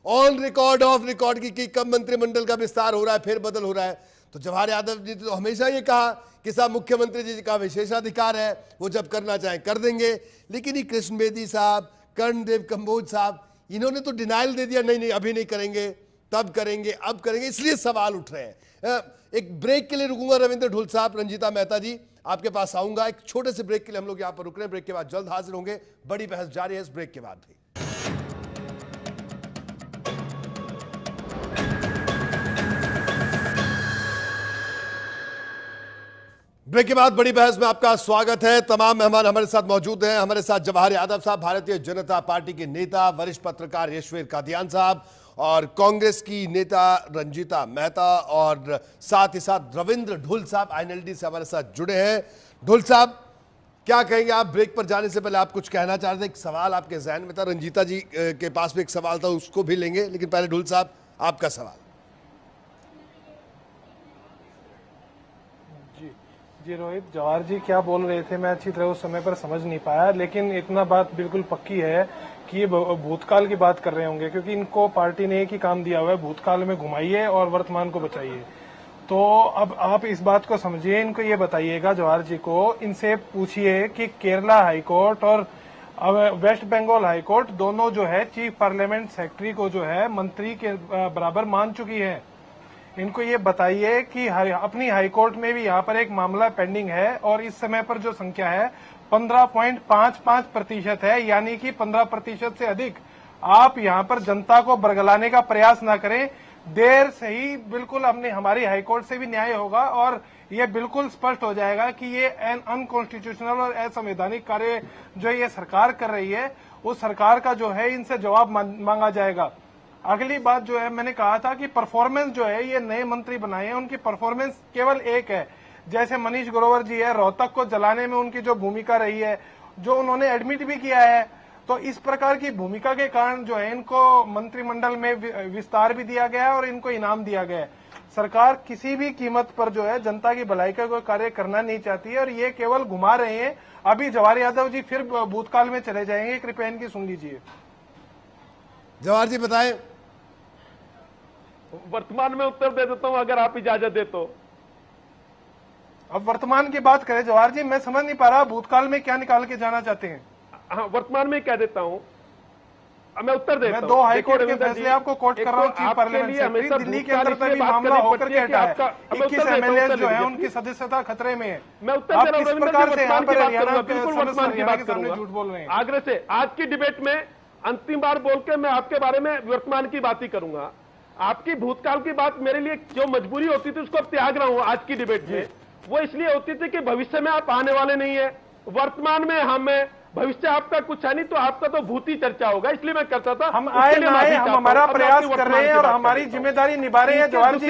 ऑन रिकॉर्ड ऑफ रिकॉर्ड की कब मंत्रिमंडल का विस्तार हो रहा है, फिर बदल हो रहा है, तो जवाहर यादव जी तो हमेशा ये कहा कि साहब मुख्यमंत्री जी का विशेषाधिकार है, वो जब करना चाहें कर देंगे। लेकिन ये कृष्ण बेदी साहब, कर्णदेव कंबोज साहब, इन्होंने तो डिनाइल दे दिया, नहीं नहीं अभी नहीं करेंगे, तब करेंगे, अब करेंगे, इसलिए सवाल उठ रहे हैं। एक ब्रेक के लिए रुकूंगा रविंद्र ढुल साहब, रंजीता मेहता जी आपके पास आऊंगा। एक छोटे से ब्रेक के लिए हम लोग यहां पर रुक रहे हैं, ब्रेक के बाद जल्द हाजिर होंगे, बड़ी बहस जारी है इस ब्रेक के बाद भी। ब्रेक के बाद बड़ी बहस में आपका स्वागत है। तमाम मेहमान हमारे साथ मौजूद हैं। हमारे साथ जवाहर यादव साहब, भारतीय जनता पार्टी के नेता, वरिष्ठ पत्रकार यशवीर कादियान साहब, और कांग्रेस की नेता रंजीता मेहता, और साथ ही साथ रविंद्र ढुल साहब आईएनएलडी से हमारे साथ जुड़े हैं। ढुल साहब, क्या कहेंगे आप? ब्रेक पर जाने से पहले आप कुछ कहना चाह रहे थे, एक सवाल आपके जहन में था। रंजीता जी के पास भी एक सवाल था, उसको भी लेंगे, लेकिन पहले ढुल साहब आपका सवाल। जी रोहित, जवाहर जी क्या बोल रहे थे मैं अच्छी तरह उस समय पर समझ नहीं पाया, लेकिन इतना बात बिल्कुल पक्की है कि ये भूतकाल की बात कर रहे होंगे, क्योंकि इनको पार्टी ने एक ही काम दिया हुआ है, भूतकाल में घुमाइए और वर्तमान को बचाइए। तो अब आप इस बात को समझिए, इनको ये बताइएगा जवाहर जी को, इनसे पूछिए कि केरला हाईकोर्ट और वेस्ट बंगाल हाईकोर्ट दोनों जो है चीफ पार्लियामेंट सेक्रेटरी को जो है मंत्री के बराबर मान चुकी है। इनको ये बताइए कि अपनी हाईकोर्ट में भी यहाँ पर एक मामला पेंडिंग है और इस समय पर जो संख्या है 15.55% है, यानी कि 15% से अधिक। आप यहाँ पर जनता को बरगलाने का प्रयास ना करें, देर से ही बिल्कुल हमने हमारी हाईकोर्ट से भी न्याय होगा और ये बिल्कुल स्पष्ट हो जाएगा कि ये अनकॉन्स्टिट्यूशनल और असंवैधानिक कार्य जो ये सरकार कर रही है, उस सरकार का जो है इनसे जवाब मांगा जाएगा। अगली बात जो है, मैंने कहा था कि परफॉर्मेंस जो है, ये नए मंत्री बनाए हैं, उनकी परफॉर्मेंस केवल एक है। जैसे मनीष ग्रोवर जी है, रोहतक को जलाने में उनकी जो भूमिका रही है, जो उन्होंने एडमिट भी किया है, तो इस प्रकार की भूमिका के कारण जो है इनको मंत्रिमंडल में विस्तार भी दिया गया है और इनको इनाम दिया गया है। सरकार किसी भी कीमत पर जो है जनता की भलाई का कोई कार्य करना नहीं चाहती है और ये केवल घुमा रहे हैं। अभी जवाहर यादव जी फिर भूतकाल में चले जाएंगे, कृपया इनकी सुन लीजिए। जवाहर जी बताएं। वर्तमान में उत्तर दे देता हूं अगर आप इजाजत दे तो। अब वर्तमान की बात करें जवाहर जी, मैं समझ नहीं पा रहा भूतकाल में क्या निकाल के जाना चाहते हैं। हाँ, वर्तमान में कह देता हूं, मैं उत्तर देता हूं। मैं 2 हाईकोर्ट के फैसले आपको कोट कर रहा हूं। चीफ पार्लियामेंट सेक्रेटरी दिल्ली के अंदर तभी मामला होकर के हटा है। 21 एमएलए जो है उनकी सदस्यता खतरे में है। मैं उत्तर दे रहा हूं। किस प्रकार से यहाँ पर हरियाणा बिल्कुल वर्तमान की बात करूंगा। झूठ बोल रहे हैं आग्रह से। आज की डिबेट में अंतिम बार बोल के मैं आपके बारे में वर्तमान की बात ही करूंगा। आपकी भूतकाल की बात मेरे लिए जो मजबूरी होती थी उसको त्याग रहा हूं आज की डिबेट में। वो इसलिए होती थी कि भविष्य में आप आने वाले नहीं है, वर्तमान में हमें, भविष्य आपका कुछ है नहीं, तो आपका तो भूत ही चर्चा होगा। इसलिए मैं करता था हम आए ना आए, हम हमारा प्रयास कर रहे हैं और हमारी जिम्मेदारी निभा रहे हैं। जवाहर जी,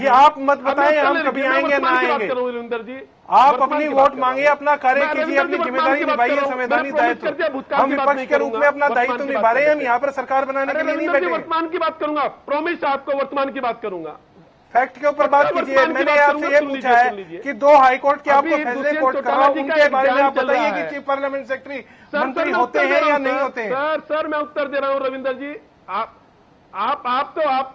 ये आप मत बताएं हम कभी आएंगे ना आएंगे। रविंदर जी, आप अपनी वोट मांगिए, अपना कार्य कीजिए, अपनी जिम्मेदारी निभाइए, संवैधानिक दायित्व। हम विपक्ष के रूप में अपना दायित्व निभा रहे हैं, हम यहाँ पर सरकार बनाने के लिए नहीं बैठे। वर्तमान की बात करूंगा, प्रॉमिस आपको वर्तमान की बात करूंगा। फैक्ट के ऊपर बात कीजिए। मैंने आपसे ये पूछा है कि 2 हाईकोर्ट के आपको फैसले कोर्ट कर रहा हूं, उनके बारे में आप बताइए कि चीफ पार्लियामेंट सेक्रेटरी मंत्री होते हैं या नहीं होते हैं। सर मैं उत्तर दे रहा हूं रविंदर जी। आप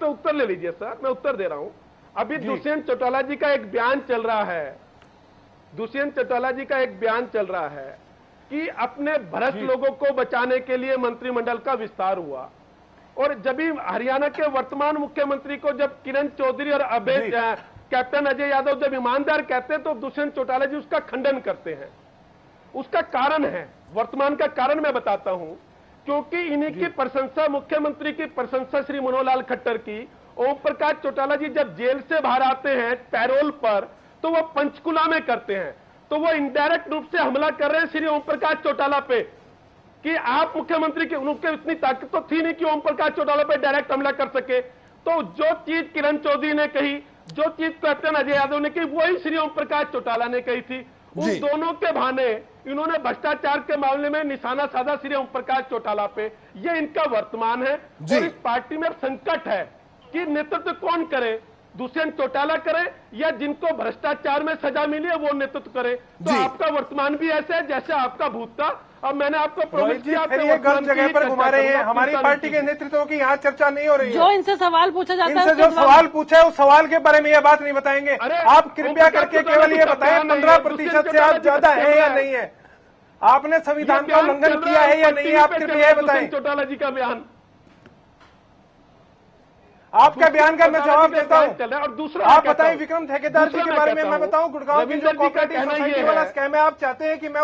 तो उत्तर ले लीजिए सर, मैं उत्तर दे रहा हूं। अभी दुष्यंत चौटाला जी का एक बयान चल रहा है, दुष्यंत चौटाला जी का एक बयान चल रहा है कि अपने भ्रष्ट लोगों को बचाने के लिए मंत्रिमंडल का विस्तार हुआ। और जब भी हरियाणा के वर्तमान मुख्यमंत्री को जब किरण चौधरी और कैप्टन अजय यादव जब ईमानदार कहते हैं तो दुष्यंत चौटाला जी उसका खंडन करते हैं। उसका कारण है, वर्तमान का कारण मैं बताता हूं, क्योंकि इन्हीं की प्रशंसा, मुख्यमंत्री की प्रशंसा श्री मनोहर लाल खट्टर की, ओम प्रकाश चौटाला जी जब जेल से बाहर आते हैं पैरोल पर, तो वो पंचकुला में करते हैं। तो वो इनडायरेक्ट रूप से हमला कर रहे हैं श्री ओम प्रकाश चौटाला पे कि आप मुख्यमंत्री के, उनके इतनी ताकत तो थी नहीं कि ओम प्रकाश चौटाला पे डायरेक्ट हमला कर सके। तो जो चीज किरण चौधरी ने कही, जो चीज कैप्टन अजय यादव ने कही, वही श्री ओम प्रकाश चौटाला ने कही थी। उन दोनों के बहाने इन्होंने भ्रष्टाचार के मामले में निशाना साधा श्री ओम प्रकाश चौटाला पे। ये इनका वर्तमान है और इस पार्टी में संकट है कि नेतृत्व कौन करे, दुष्यंत चौटाला करे या जिनको भ्रष्टाचार में सजा मिली है वो नेतृत्व करे। तो आपका वर्तमान भी ऐसा है जैसे आपका भूत था। अब मैंने आपको प्रॉमिस किया, ये गलत जगह पर घुमा रहे हैं। हमारी पार्टी के नेतृत्व की यहाँ चर्चा नहीं हो रही है। जो इनसे सवाल पूछा जाता है, इनसे जो सवाल पूछा है उस सवाल के बारे में ये बात नहीं बताएंगे। आप कृपया करके केवल ये बताएं 15% से आप ज्यादा है या नहीं है, आपने संविधान का उल्लंघन किया है या नहीं, आप कृपया बताएं। चौटाला जी का बयान, आपका बयान का मैं जवाब देता हूं। और दूसरा आप बताएं विक्रम ठेकेदार जी के बारे में मैं बताऊं, गुड़गांव की जो कोऑपरेटिव सोसाइटी वाला स्कैम है, आप चाहते हैं कि मैं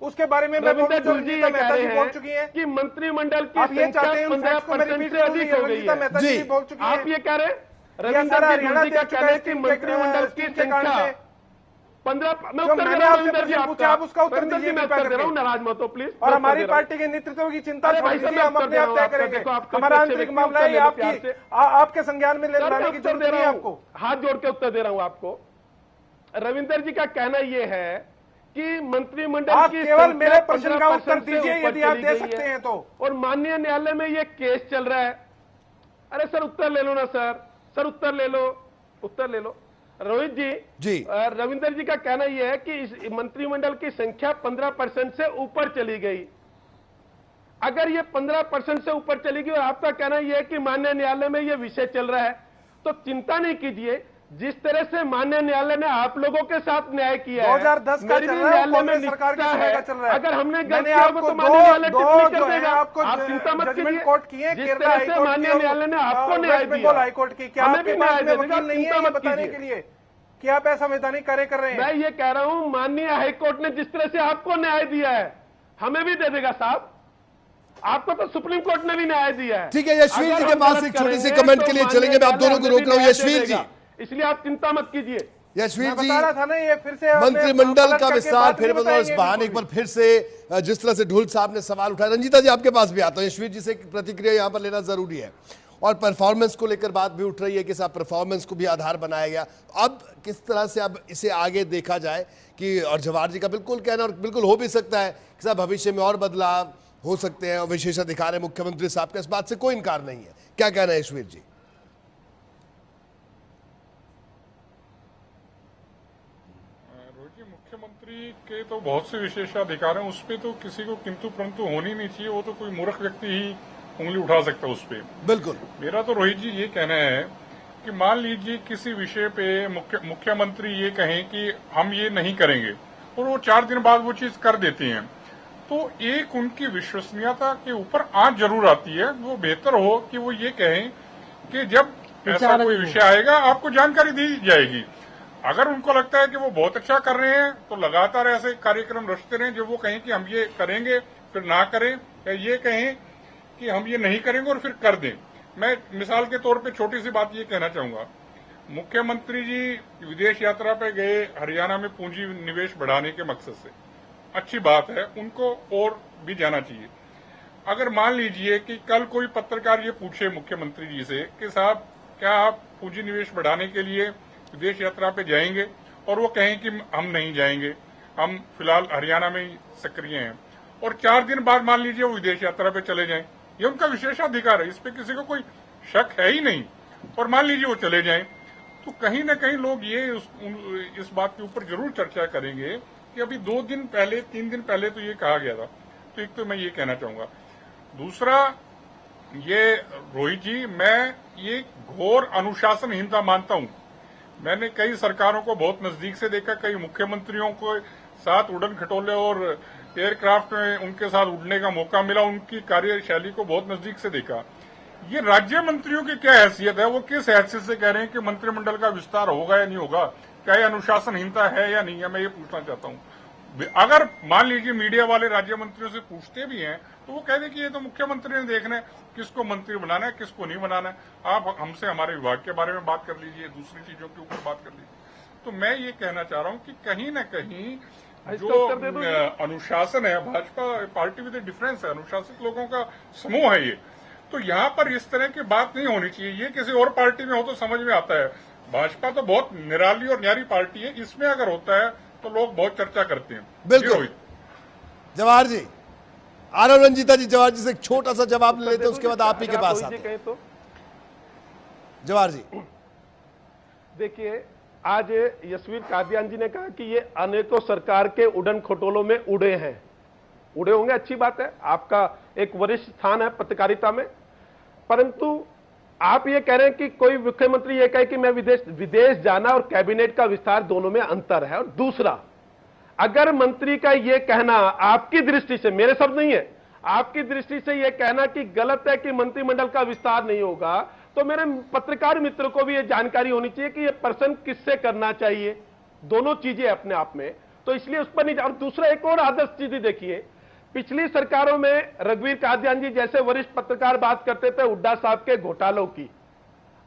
उसके बारे में मैं रंजीता मेहता जी बोल चुकी है कि मंत्रिमंडल की आप ये चाहते हैं 15% से अधिक हो गई है। मेहता जी बोल चुकी है। आप ये कह रहे हैं रविंद्र जी का कहना है कि मंत्रिमंडल की संख्या, 15 मैं जो उत्तर दे मैंने रहा हूं आपसे रविंदर जी, प्रश्न पूछा, आप उसका उत्तर रविंदर जी, दीजिए मैं कृपया उत्तर दे रहा हूं, करके। नाराज मत हो प्लीज। और हमारी पार्टी के नेतृत्व की चिंता अरे छोड़ भाई साहब, दीजिए, हम मैं अपने उत्तर आप दे तय रहा हूं, करेंगे। देखो, आपको हमारा बच्चे आंतरिक व्यक्ति मामला उत्तर है, ले लो आपकी प्यार से। आपके संज्ञान में सर, मैं लाने की उत्तर जरूरत दे नहीं रहा है हूं, आपको। हाथ जोड़ के उत्तर दे रहा हूं आपको। रविंदर जी का कहना यह है कि मंत्रिमंडल आप की केवल मेरे संख्या प्रश्न का 15% उत्तर से दीजिए ऊपर यदि आप चली दे गई सकते है। हैं तो। और माननीय न्यायालय में यह केस चल रहा है। अरे सर उत्तर ले लो ना सर उत्तर ले लो, उत्तर ले लो। रोहित जी, रविंदर जी का कहना यह है कि इस मंत्रिमंडल की संख्या 15% से ऊपर चली गई। अगर ये 15% से ऊपर चली गई और आपका कहना यह है कि माननीय न्यायालय में यह विषय चल रहा है, तो चिंता नहीं कीजिए। जिस तरह से माननीय न्यायालय ने आप लोगों के साथ न्याय किया है, 2010 का चल रहा है, कांग्रेस सरकार के समय का चल रहा है। अगर हमने गलत मैंने किया आपको तो माननीय न्यायालय दो टिप्पणी जो कर है देगा। आपको आप चिंता मत जजमेंट कीजिए। कोर्ट किए, जिस केरला तरह हाई से कोर्ट माननीय की न्यायालय ने आपको न्याय वेस्ट बंगाल दिया, हाई कोर्ट की, क्या हमें आपके भी पास न्याय में दे देगा, वकील नहीं चिंता है ये मत बताने कीजिए। के लिए कि आप असंवैधानिक कार्य कर रहे हैं? मैं ये कह रहा हूं, माननीय हाईकोर्ट ने जिस तरह से आपको न्याय दिया है, हमें भी दे देगा साहब। आपको तो सुप्रीम कोर्ट ने भी न्याय दिया है। ठीक है, यशवीर जी के पास एक छोटी सी कमेंट के लिए चलेंगे, मैं आप दोनों को रोक रहा हूं। यशवीर जी, इसलिए आप चिंता मत कीजिए। यशवीर जी, बता रहा था ना, ये फिर से मंत्रिमंडल का विस्तार फिर बताएंगे इस बहाने पर फिर से जिस तरह से ढुल साहब ने सवाल उठाया। रंजीता जी आपके पास भी आता हूं, यशवीर जी से प्रतिक्रिया यहां पर लेना जरूरी है। और परफॉर्मेंस को लेकर बात भी उठ रही है कि साहब परफॉर्मेंस को भी आधार बनाया गया। अब किस तरह से अब इसे आगे देखा जाए कि, और जवाहर जी का बिल्कुल कहना, और बिल्कुल हो भी सकता है कि साहब भविष्य में और बदलाव हो सकते हैं, और विशेषाधिकार है मुख्यमंत्री साहब का, इस बात से कोई इनकार नहीं है। क्या कहना है यशवीर जी? मुख्यमंत्री के तो बहुत से विशेषाधिकार हैं, उस पर तो किसी को किंतु परंतु होनी नहीं चाहिए। वो तो कोई मूर्ख व्यक्ति ही उंगली उठा सकता है उस पर। बिल्कुल। मेरा तो रोहित जी ये कहना है कि मान लीजिए किसी विषय पे मुख्यमंत्री ये कहें कि हम ये नहीं करेंगे, और वो 4 दिन बाद वो चीज कर देते हैं, तो एक उनकी विश्वसनीयता के ऊपर आंच जरूर आती है। वो बेहतर हो कि वो ये कहें कि जब ऐसा कोई विषय आएगा आपको जानकारी दी जाएगी। अगर उनको लगता है कि वो बहुत अच्छा कर रहे हैं तो लगातार ऐसे कार्यक्रम रचते रहें, जो वो कहें कि हम ये करेंगे फिर ना करें, या ये कहें कि हम ये नहीं करेंगे और फिर कर दें। मैं मिसाल के तौर पे छोटी सी बात ये कहना चाहूंगा, मुख्यमंत्री जी विदेश यात्रा पे गए हरियाणा में पूंजी निवेश बढ़ाने के मकसद से, अच्छी बात है, उनको और भी जाना चाहिए। अगर मान लीजिए कि कल कोई पत्रकार ये पूछे मुख्यमंत्री जी से कि साहब क्या आप पूंजी निवेश बढ़ाने के लिए विदेश यात्रा पे जाएंगे, और वो कहें कि हम नहीं जाएंगे, हम फिलहाल हरियाणा में ही सक्रिय हैं, और 4 दिन बाद मान लीजिए वो विदेश यात्रा पे चले जाएं, ये उनका विशेषाधिकार है, इस पे किसी को कोई शक है ही नहीं, और मान लीजिए वो चले जाएं, तो कहीं ना कहीं लोग ये इस बात के ऊपर जरूर चर्चा करेंगे कि अभी 2 दिन पहले 3 दिन पहले तो ये कहा गया था। तो एक तो मैं ये कहना चाहूंगा। दूसरा, ये रोहित जी, मैं ये घोर अनुशासनहीनता मानता हूं। मैंने कई सरकारों को बहुत नजदीक से देखा, कई मुख्यमंत्रियों को साथ उड़न खटोले और एयरक्राफ्ट में उनके साथ उड़ने का मौका मिला, उनकी कार्यशैली को बहुत नजदीक से देखा। ये राज्य मंत्रियों की क्या हैसियत है, वो किस हैसियत से कह रहे हैं कि मंत्रिमंडल का विस्तार होगा या नहीं होगा, क्या ये अनुशासनहीनता है या नहीं है, मैं ये पूछना चाहता हूं। अगर मान लीजिए मीडिया वाले राज्य मंत्रियों से पूछते भी हैं तो वो कह दे कि ये तो मुख्यमंत्री ने देखना है किसको मंत्री बनाना है किसको नहीं बनाना है, आप हमसे हमारे विभाग के बारे में बात कर लीजिए, दूसरी चीजों के ऊपर बात कर लीजिए। तो मैं ये कहना चाह रहा हूं कि कहीं न कहीं जो अनुशासन है, भाजपा पार्टी विद डिफरेंस है, अनुशासित लोगों का समूह है ये, तो यहाँ पर इस तरह की बात नहीं होनी चाहिए। ये किसी और पार्टी में हो तो समझ में आता है, भाजपा तो बहुत निराली और न्यारी पार्टी है, इसमें अगर होता है तो लोग बहुत चर्चा करते हैं। बिल्कुल। जवाहर जी, आरव रंजीता जी, जवाहर जी से एक छोटा सा जवाब ले लेते हैं, उसके बाद आप ही के पास आते हैं। तो जवाहर जी, देखिए, आज यशवीर कादियान जी ने कहा कि ये अनेकों सरकार के उड़न खटोलों में उड़े हैं, उड़े होंगे, अच्छी बात है, आपका एक वरिष्ठ स्थान है पत्रकारिता में, परंतु आप ये कह रहे हैं कि कोई मुख्यमंत्री ये कहे कि मैं विदेश जाना और कैबिनेट का विस्तार दोनों में अंतर है। और दूसरा, अगर मंत्री का ये कहना आपकी दृष्टि से, मेरे शब्द नहीं है, आपकी दृष्टि से ये कहना कि गलत है कि मंत्रिमंडल का विस्तार नहीं होगा, तो मेरे पत्रकार मित्र को भी ये जानकारी होनी चाहिए कि ये प्रश्न किससे करना चाहिए, दोनों चीजें अपने आप में, तो इसलिए उस पर नहीं। और दूसरा, एक और आदर्श चीज देखिए, पिछली सरकारों में रघुवीर कादियान जी जैसे वरिष्ठ पत्रकार बात करते थे हुड्डा साहब के घोटालों की,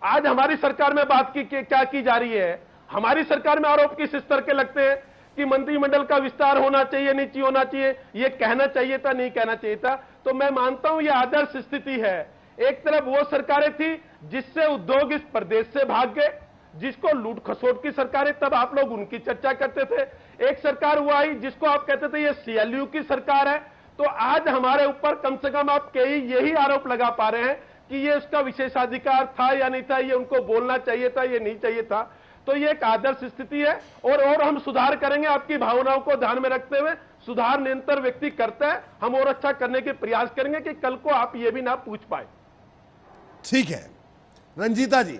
आज हमारी सरकार में बात की क्या की जा रही है, हमारी सरकार में आरोप किस स्तर के लगते हैं कि मंत्रिमंडल का विस्तार होना चाहिए, नहीं होना चाहिए, ये कहना चाहिए था, नहीं कहना चाहिए था। तो मैं मानता हूं ये आदर्श स्थिति है। एक तरफ वो सरकारें थी जिससे उद्योग इस प्रदेश से भाग गए, जिसको लूट खसोट की सरकारें, तब आप लोग उनकी चर्चा करते थे। एक सरकार वो आई जिसको आप कहते थे ये सीएलयू की सरकार है। तो आज हमारे ऊपर कम से कम आप यही आरोप लगा पा रहे हैं कि ये उसका विशेषाधिकार था या नहीं था, ये उनको बोलना चाहिए था, ये नहीं चाहिए था। तो ये एक आदर्श स्थिति है और हम सुधार करेंगे। आपकी भावनाओं को ध्यान में रखते हुए सुधार निरंतर व्यक्ति करता है, हम और अच्छा करने के प्रयास करेंगे कि कल को आप ये भी ना पूछ पाए। ठीक है रंजीता जी।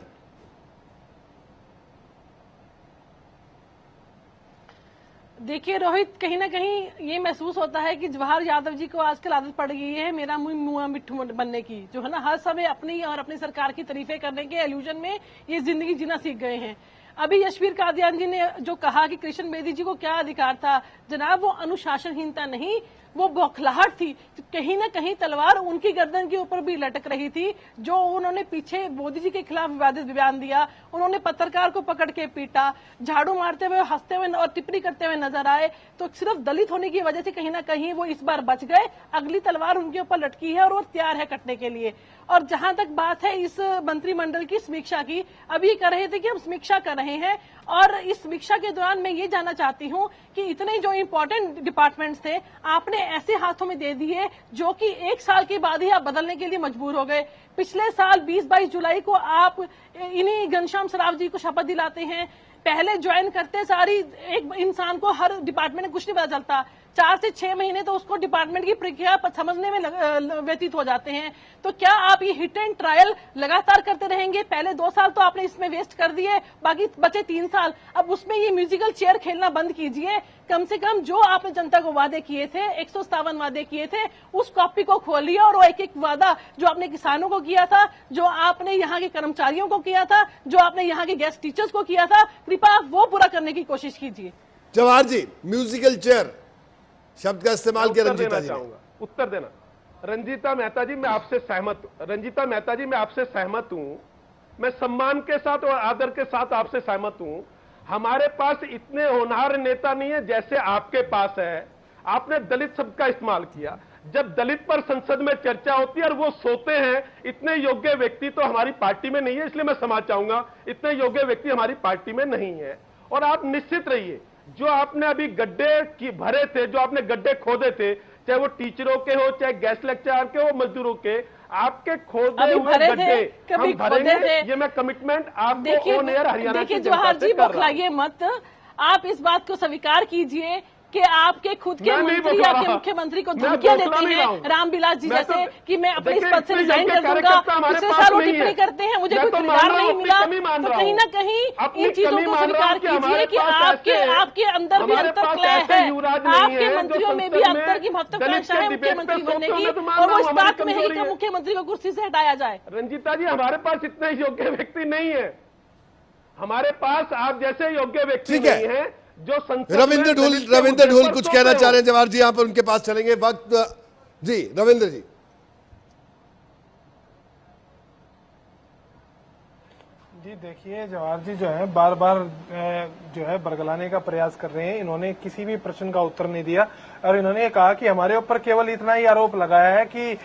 देखिए रोहित, कहीं ना कहीं ये महसूस होता है कि जवाहर यादव जी को आजकल आदत पड़ गई है मेरा मुंह मिट्ठू बनने की, जो है ना, हर समय अपनी और अपनी सरकार की तारीफें करने के इल्यूजन में ये जिंदगी जीना सीख गए हैं। अभी यशवीर कादियान जी ने जो कहा कि कृष्ण बेदी जी को क्या अधिकार था, जनाब वो अनुशासनहीनता नहीं, वो बौखलाहट थी। कहीं ना कहीं तलवार उनकी गर्दन के ऊपर भी लटक रही थी। जो उन्होंने पीछे मोदी जी के खिलाफ विवादित बयान दिया, उन्होंने पत्रकार को पकड़ के पीटा, झाड़ू मारते हुए, हंसते हुए और टिप्पणी करते हुए नजर आए, तो सिर्फ दलित होने की वजह से कहीं ना कहीं वो इस बार बच गए। अगली तलवार उनके ऊपर लटकी है और वो तैयार है कटने के लिए। और जहां तक बात है इस मंत्रिमंडल की समीक्षा की, अभी कह रहे थे कि हम समीक्षा कर रहे हैं, और इस समीक्षा के दौरान मैं ये जानना चाहती हूं कि इतने जो इम्पोर्टेंट डिपार्टमेंट्स थे आपने ऐसे हाथों में दे दिए जो कि एक साल के बाद ही आप बदलने के लिए मजबूर हो गए। पिछले साल 20-22 जुलाई को आप इन्हीं घनश्याम सराफ जी को शपथ दिलाते हैं। पहले ज्वाइन करते सारी एक इंसान को हर डिपार्टमेंट में कुछ नहीं पता चलता, 4 से 6 महीने तो उसको डिपार्टमेंट की प्रक्रिया समझने में व्यतीत हो जाते हैं। तो क्या आप ये हिट एंड ट्रायल लगातार करते रहेंगे? पहले 2 साल तो आपने इसमें वेस्ट कर दिए, बाकी बचे 3 साल, अब उसमें ये म्यूजिकल चेयर खेलना बंद कीजिए। कम से कम जो आपने जनता को वादे किए थे, 157 वादे किए थे, उस कॉपी को खोलिए और वो एक वादा जो आपने किसानों को किया था, जो आपने यहाँ के कर्मचारियों को किया था, जो आपने यहाँ के गेस्ट टीचर्स को किया था, कृपया आप वो पूरा करने की कोशिश कीजिए। जवाहर जी, म्यूजिकल चेयर शब्द का इस्तेमाल किया रंजीता जी। उत्तर देना रंजीता मेहता जी, मैं आपसे सहमत रंजीता मेहता जी मैं आपसे सहमत हूं। मैं सम्मान के साथ और आदर के साथ आपसे सहमत हूं। हमारे पास इतने होनहार नेता नहीं है जैसे आपके पास है। आपने दलित शब्द का इस्तेमाल किया। जब दलित पर संसद में चर्चा होती है और वो सोते हैं, इतने योग्य व्यक्ति तो हमारी पार्टी में नहीं है, इसलिए मैं समझ चाहूंगा इतने योग्य व्यक्ति हमारी पार्टी में नहीं है। और आप निश्चित रहिए, जो आपने अभी गड्ढे की भरे थे, जो आपने गड्ढे खोदे थे, चाहे वो टीचरों के हो, चाहे गेस्ट लेक्चरर के हो, मजदूरों के, आपके खोदे हुए गड्ढे हम भरेंगे। ये मैं कमिटमेंट आपको ऑन एयर हरियाणा देखिए जवाहर जी, बौखलाइए मत। आप इस बात को स्वीकार कीजिए कि आपके खुद के मंत्री आपके मुख्यमंत्री को धमकियां देते हैं, रामविलास जी जैसे, कि मैं अपने इस पद से रिजाइन कर दूंगा। पिछले साल वो टिप्पणी करते हैं, मुझे कोई किरदार नहीं मिला। तो कहीं ना कहीं इन चीजों को स्वीकार कीजिए कि आपके अंदर भी अंतर्कलह है, आपके मंत्रियों में भी अंतर की महत्वाकांक्षा है मुख्यमंत्री बनने की, और वो इस बात में है कि मुख्यमंत्री को कुर्सी से हटाया जाए। रंजीता जी, हमारे पास इतने योग्य व्यक्ति नहीं है। हमारे पास आप जैसे योग्य व्यक्ति नहीं है जो रविंद्र ढोल कुछ कहना चाह रहे हैं। जवाहर जी यहाँ पर उनके पास चलेंगे। वक्त जी, रविंद्र जी। जी देखिए, जवाहर जी जो है बार बार जो है बरगलाने का प्रयास कर रहे हैं। इन्होंने किसी भी प्रश्न का उत्तर नहीं दिया और इन्होंने कहा कि हमारे ऊपर केवल इतना ही आरोप लगाया है कि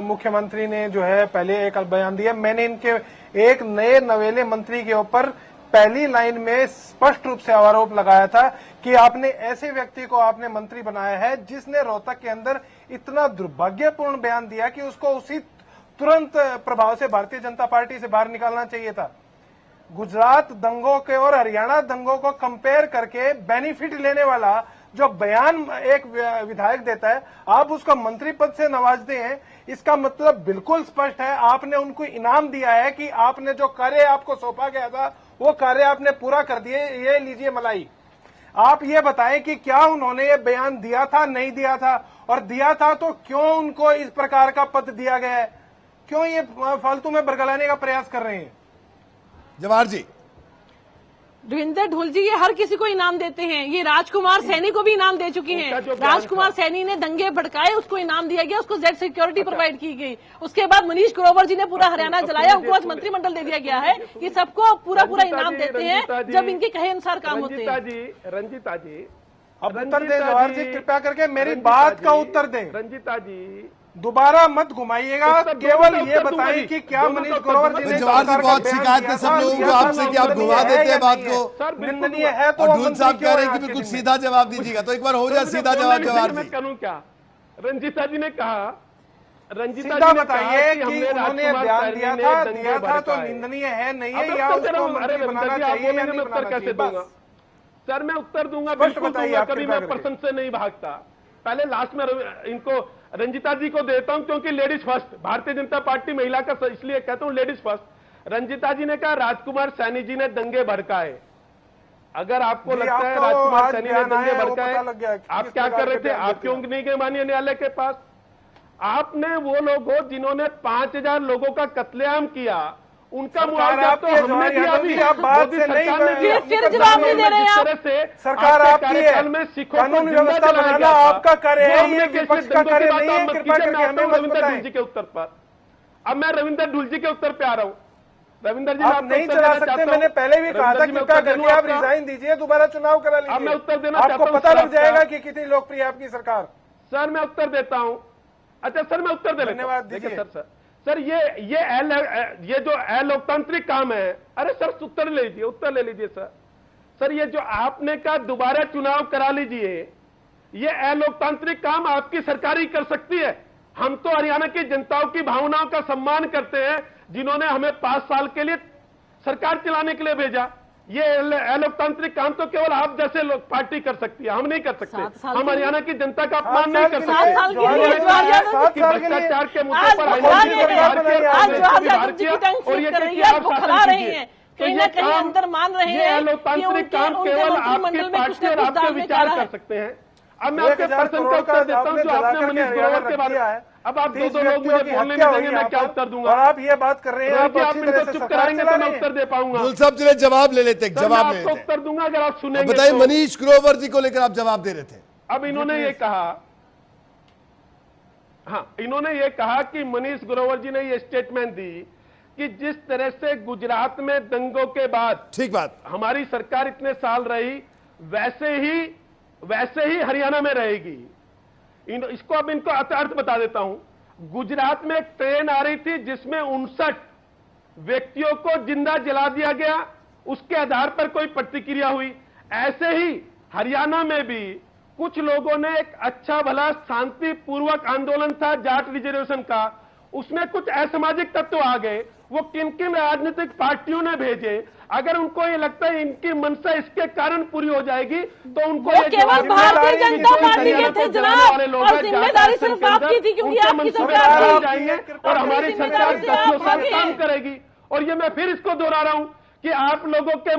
मुख्यमंत्री ने जो है पहले एक बयान दिया। मैंने इनके एक नए नवेले मंत्री के ऊपर पहली लाइन में स्पष्ट रूप से आरोप लगाया था कि आपने ऐसे व्यक्ति को आपने मंत्री बनाया है जिसने रोहतक के अंदर इतना दुर्भाग्यपूर्ण बयान दिया कि उसको उसी तुरंत प्रभाव से भारतीय जनता पार्टी से बाहर निकालना चाहिए था। गुजरात दंगों के और हरियाणा दंगों को कंपेयर करके बेनिफिट लेने वाला जो बयान एक विधायक देता है, आप उसको मंत्री पद से नवाजते हैं। इसका मतलब बिल्कुल स्पष्ट है, आपने उनको इनाम दिया है कि आपने जो कार्य आपको सौंपा गया था वो कार्य आपने पूरा कर दिए। ये लीजिए मलाई। आप ये बताएं कि क्या उन्होंने ये बयान दिया था, नहीं दिया था, और दिया था तो क्यों उनको इस प्रकार का पद दिया गया है? क्यों ये फालतू में बरगलाने का प्रयास कर रहे हैं? जवाहर जी, रविंदर ढोल जी ये हर किसी को इनाम देते हैं, ये राजकुमार सैनी को भी इनाम दे चुकी हैं। राजकुमार सैनी ने दंगे भड़काए, उसको इनाम दिया गया, उसको जेड सिक्योरिटी प्रोवाइड की गई। उसके बाद मनीष ग्रोवर जी ने पूरा हरियाणा जलाया, उनको आज मंत्रिमंडल दे दिया गया है। ये सबको पूरा पूरा इनाम देते हैं जब इनके कहे अनुसार काम होते हैं। रंजीता जी अब उत्तर दें जवाहर जी, कृपया करके मेरी बात का उत्तर दें। रंजीता जी दोबारा मत घुमाइएगा, केवल ये बताएं कि क्या मनीष ग्रोवर जी ने जवाहर जी बहुत शिकायत है सब लोगों को आपसे कि आप घुमा देते हैं बात को। निंदनीय है तो और ढूल साहब कह रहे हैं कि बिल्कुल सीधा जवाब दीजिएगा, तो एक बार हो जाए सीधा जवाब जवाहर जी। करूं क्या? रंजीता जी ने कहा, रंजीता सीधा जी ने बताइए कहा कि उन्होंने बयान दिया था तो निंदनीय है नहीं है, या उसको मंत्री बनाना चाहिए या नहीं बनाना कैसे चाहिए? दूंगा सर, मैं उत्तर दूंगा, स्पष्ट बिल्कुल बताइए दूंगा, आप कभी कृपया मैं करके। प्रश्न से नहीं भागता। पहले लास्ट में इनको रंजीता जी को देता हूं क्योंकि ladies first, Bharatiya Janata party महिला का इसलिए कहता हूं लेडीज फर्स्ट। रंजीता जी ने कहा राजकुमार सैनी जी ने दंगे भड़काए। अगर आपको जी, लगता है आपका वो राजकुमार आज सैनी ने बयान दंगे आया, वो भड़काए, पता लग गया कि आप किस क्या प्रकार कर रहे के थे? बयान आप देते क्यों हैं। नहीं गए माननीय न्यायालय के पास? आपने वो लोग हो जिन्होंने 5000 लोगों का कत्लेआम किया, उनका सरकार मुआवजा तो आपकी है, हमने जवाहर दिया यादव भी, जी, आप बात मोदी से नहीं सरकार ने दिया। फिर जवाब नहीं दे रहे हैं आप। जिस तरह से सरकार आपके आपकी है, कार्यकाल में सिखों को कानून जिंदा व्यवस्था जलाया बनाना गया था। आपका कार्य है, वो हमने ये कैसे विपक्ष का दंगों की कार्य बात नहीं आप है। मत कृपया कीजिए, मैं करके आता हूं हमें मत रविंदर ढूल बताएं। जी के उत्तर पर। अब मैं रविंदर ढूल जी के उत्तर पे आ रहा हूँ। रविंदर जी आप नहीं चला सकते, मैंने पहले भी कहा था कृपया करके आप रिजाइन दीजिए, दोबारा चुनाव करा अब मैं लीजिए, उत्तर देना चाहता आपको हूं पता लग सर जाएगा आपका। कि कितनी लोकप्रिय है आपकी सरकार। सर मैं उत्तर देता हूं। अच्छा सर मैं उत्तर दे लेता हूं। धन्यवाद देखिए दीजिए। सर ये जो अलोकतांत्रिक काम है, अरे सर उत्तर ले लीजिए, उत्तर ले लीजिए सर। सर ये जो आपने कहा दोबारा चुनाव करा लीजिए, ये अलोकतांत्रिक काम आपकी सरकार ही कर सकती है। हम तो हरियाणा की जनताओं की भावनाओं का सम्मान करते हैं जिन्होंने हमें 5 साल के लिए सरकार चलाने के लिए भेजा। ये अलोकतांत्रिक काम तो केवल आप जैसे लोग पार्टी कर सकती है, हम नहीं कर सकते। 7 साल हम के हरियाणा की जनता का अपमान 7 नहीं कर साल सकते। के लिए, 7 साल के लिए हरियाणा जवाहर यादव जी, की भ्रष्टाचार के मुद्दे आज पर बुखला आईने रहे की हैं, सरकार की आज आपने जवाहर भी यादव बाहर जी की किया टंग और ये स्लिप कर रही कि है, आप बुखला शासन रही कीजिए। हैं। तो कहीं ये ना कहीं काम, अंदर मान रहे ये हैं कि लोकतांत्रिक उनके काम केवल आपकी मंत्रिमंडल में कुछ पार्टी न और कुछ आपके दाल में विचार काला कर है। सकते हैं। अब मैं आपके 1000 प्रश्न का करोड़ उत्तर देता हूं आपने जो जला आपने करके मनीष हरियाणा ग्रोवर के रख बारे दिया में। है। अब आप 30 दो लोग व्यक्तियों मुझे की बोलने हत्या नहीं हुई देंगे, मैं यहाँ क्या पर, उत्तर दूंगा? और आप ये बात कर रहे हैं, आप रोहित जी, आप अच्छी इनको तरह से चुप सरकार कराएंगे चला तो मैं रहे हैं। उत्तर दे पाऊंगा। ढूल साहब चले जवाब ले लेते, सर, जवाब मैं ले आपको लेते। उत्तर दूंगा अगर आप सुनेंगे बताइए तो। मनीष ग्रोवर जी को लेकर आप जवाब दे रहे थे। अब इन्होंने ये कहा, हाँ इन्होंने ये कहा कि मनीष ग्रोवर जी ने ये स्टेटमेंट दी कि जिस तरह से गुजरात में दंगों के बाद ठीक बात, हमारी सरकार इतने साल रही, वैसे ही हरियाणा में रहेगी। इसको अब इनको अर्थ बता देता हूं। गुजरात में एक ट्रेन आ रही थी जिसमें 59 व्यक्तियों को जिंदा जला दिया गया, उसके आधार पर कोई प्रतिक्रिया हुई। ऐसे ही हरियाणा में भी कुछ लोगों ने एक अच्छा भला शांतिपूर्वक आंदोलन था जाट रिजर्वेशन का, उसमें कुछ असामाजिक तत्व आ गए, वो किन किन राजनीतिक पार्टियों ने भेजे। अगर उनको ये लगता है इनकी मंशा इसके कारण पूरी हो जाएगी तो उनको वो केवल भारतीय जनता पार्टी के थे जनाब, और जिम्मेदारी सिर्फ आपकी थी क्योंकि आपकी सरकार जाएंगे और हमारी सरकार 10 साल काम करेगी। और ये मैं फिर इसको दोहरा रहा हूं कि आप लोगों के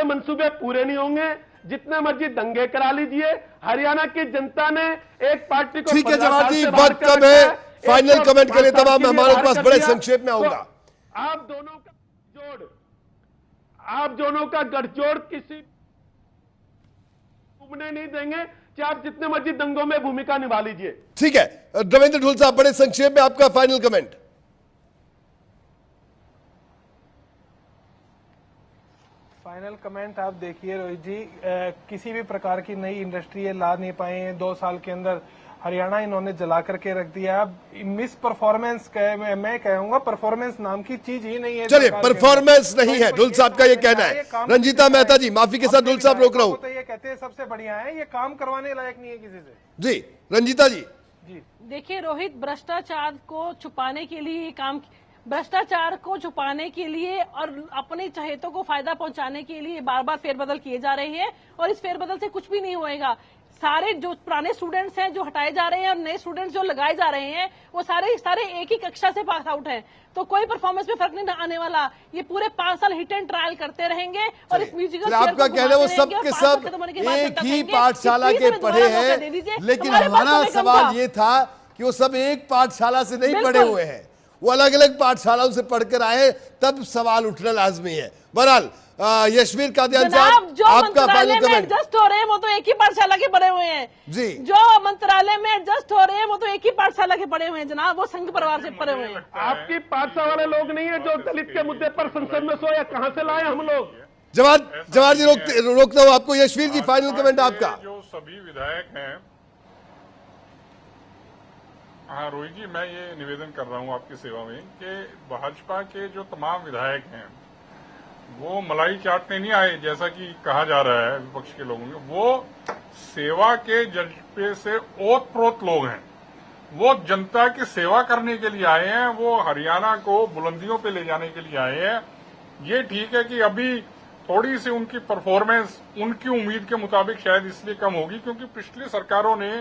मंसूबे पूरे नहीं होंगे। जितने मर्जी दंगे करा लीजिए, हरियाणा की जनता ने एक पार्टी को ठीक है 15 जवाहर साल जी, से बाहर वक्त कर कम रखा है। है। फाइनल 105 कमेंट के लिए साल तमाम के लिए मेहमानों के बाहर पास कर बड़े दिया। संक्षेप में तो आऊंगा। आप दोनों का गठजोड़ किसी डूबने नहीं देंगे, चाहे आप जितने मर्जी दंगों में भूमिका निभा लीजिए। ठीक है रविंद्र ढूल साहब, बड़े संक्षेप में आपका फाइनल कमेंट। फाइनल कमेंट आप देखिए रोहित जी, किसी भी प्रकार की नई इंडस्ट्री ये ला नहीं पाए हैं 2 साल के अंदर। हरियाणा इन्होंने जला करके रख दिया। अब मिस परफॉर्मेंस मैं कहूंगा, परफॉर्मेंस नाम की चीज ही नहीं है। चलिए परफॉर्मेंस नहीं है, ढुल साहब का ये कहना है। रंजीता मेहता जी, माफी के साथ ढुल साहब रोक रहा हूं। तो ये कहते हैं सबसे बढ़िया है, ये काम करवाने लायक नहीं है किसी से। जी रंजीता जी। देखिए रोहित, भ्रष्टाचार को छुपाने के लिए काम, भ्रष्टाचार को छुपाने के लिए और अपने चहेतों को फायदा पहुंचाने के लिए बार बार फेरबदल किए जा रहे हैं, और इस फेरबदल से कुछ भी नहीं होएगा। सारे जो पुराने स्टूडेंट्स हैं जो हटाए जा रहे हैं और नए स्टूडेंट्स जो लगाए जा रहे हैं, वो सारे एक ही कक्षा से पास आउट हैं, तो कोई परफॉर्मेंस में फर्क नहीं आने वाला। ये पूरे 5 साल हिट एंड ट्रायल करते रहेंगे और इस म्यूजिकल आपका कहना वो सब के सब एक ही पाठशाला के पढ़े हैं, लेकिन हमारा सवाल ये था कि वो सब एक पाठशाला से नहीं पढ़े हुए हैं, वो अलग अलग पाठशालाओं से पढ़कर आए, तब सवाल उठना लाजमी है। बहरहाल यशवीर कादियान जनाब, साहब, जो आपका मंत्रालय फाइनल में कमेंट। एडजस्ट हो रहे हैं वो तो एक ही पाठशाला के पढ़े हुए हैं जी। जो मंत्रालय में एडजस्ट हो रहे हैं वो तो एक ही पाठशाला के पढ़े हुए हैं जनाब, वो संघ परिवार से पढ़े हुए हैं। आपकी पाठशाला वाले लोग नहीं है जो दलित के मुद्दे पर संसद में सोए, कहां से लाए हम लोग? जवाहर जी रोकता हूं आपको। यशवीर जी, फाइनल कमेंट आपका। जो सभी विधायक हैं, हाँ रोहित जी, मैं ये निवेदन कर रहा हूँ आपकी सेवा में कि भाजपा के जो तमाम विधायक हैं वो मलाई चाटने नहीं आए जैसा कि कहा जा रहा है विपक्ष के लोगों ने। वो सेवा के जज्बे से ओतप्रोत लोग हैं। वो जनता की सेवा करने के लिए आए हैं। वो हरियाणा को बुलंदियों पे ले जाने के लिए आए हैं। ये ठीक है कि अभी थोड़ी सी उनकी परफॉर्मेंस उनकी उम्मीद के मुताबिक शायद इसलिए कम होगी क्योंकि पिछली सरकारों ने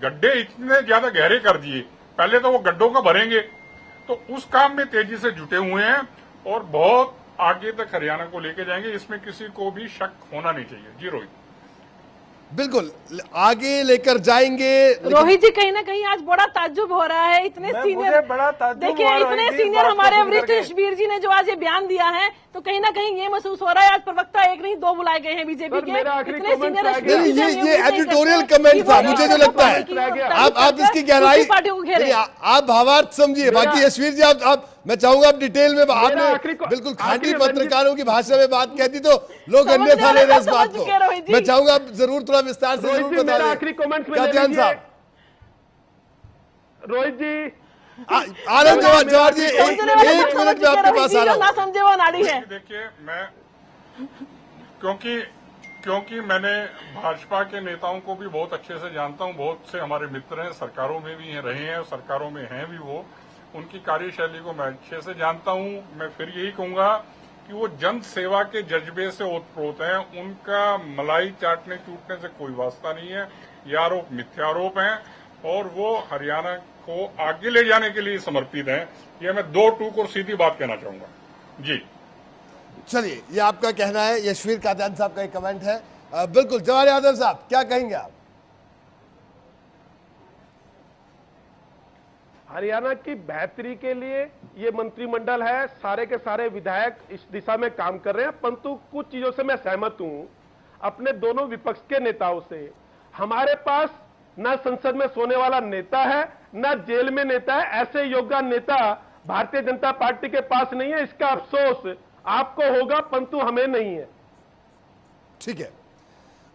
गड्ढे इतने ज्यादा गहरे कर दिए। पहले तो वो गड्ढों का भरेंगे, तो उस काम में तेजी से जुटे हुए हैं और बहुत आगे तक हरियाणा को लेके जाएंगे। इसमें किसी को भी शक होना नहीं चाहिए। जी रोहित, बिल्कुल आगे लेकर जाएंगे। रोहित जी, कहीं ना कहीं आज बड़ा ताज्जुब हो रहा है। इतने सीनियर, देखिए इतने सीनियर हमारे वरिष्ठ यशवीर जी ने जो आज ये बयान दिया है, तो कहीं ना कहीं ये महसूस हो रहा है आज प्रवक्ता एक नहीं दो बुलाए गए हैं बीजेपी के। इतने सीनियर ये एडिटोरियल कमेंट था, मुझे जो लगता है आप इसकी गहराई, आप भावार्थ समझिए। बाकी यशवीर जी, आप मैं चाहूंगा आप डिटेल में, आपने बिल्कुल खांटी पत्रकारों की भाषा में बात कहती तो लोग अन्यथा ले रहे हैं इस बात को। मैं चाहूंगा आप जरूर थोड़ा विस्तार से जरूर बता दें। आखिरी कमेंट कादियान साहब, रोहित जी, आनंद जवाहर जी, एक मिनट में आपके पास आ रहा हूं। ना समझे वो नाड़ी है। देखिए, मैं क्योंकि मैंने भाजपा के नेताओं को भी बहुत अच्छे से जानता हूं। बहुत से हमारे मित्र हैं, सरकारों में भी रहे हैं और सरकारों में हैं भी वो। उनकी कार्यशैली को मैं अच्छे से जानता हूं। मैं फिर यही कहूंगा कि वो जन सेवा के जज्बे से ओतप्रोत हैं। उनका मलाई चाटने चूटने से कोई वास्ता नहीं है। ये आरोप मिथ्यारोप हैं और वो हरियाणा को आगे ले जाने के लिए समर्पित हैं। ये मैं दो टूक और सीधी बात कहना चाहूंगा। जी चलिए, ये आपका कहना है। यशवीर कादियान साहब का एक कमेंट है। बिल्कुल, जवाहर यादव साहब क्या कहेंगे आप? हरियाणा की बेहतरी के लिए ये मंत्रिमंडल है, सारे के सारे विधायक इस दिशा में काम कर रहे हैं। परंतु कुछ चीजों से मैं सहमत हूं अपने दोनों विपक्ष के नेताओं से। हमारे पास न संसद में सोने वाला नेता है, न जेल में नेता है। ऐसे योग्य नेता भारतीय जनता पार्टी के पास नहीं है। इसका अफसोस आपको होगा, परंतु हमें नहीं है। ठीक है,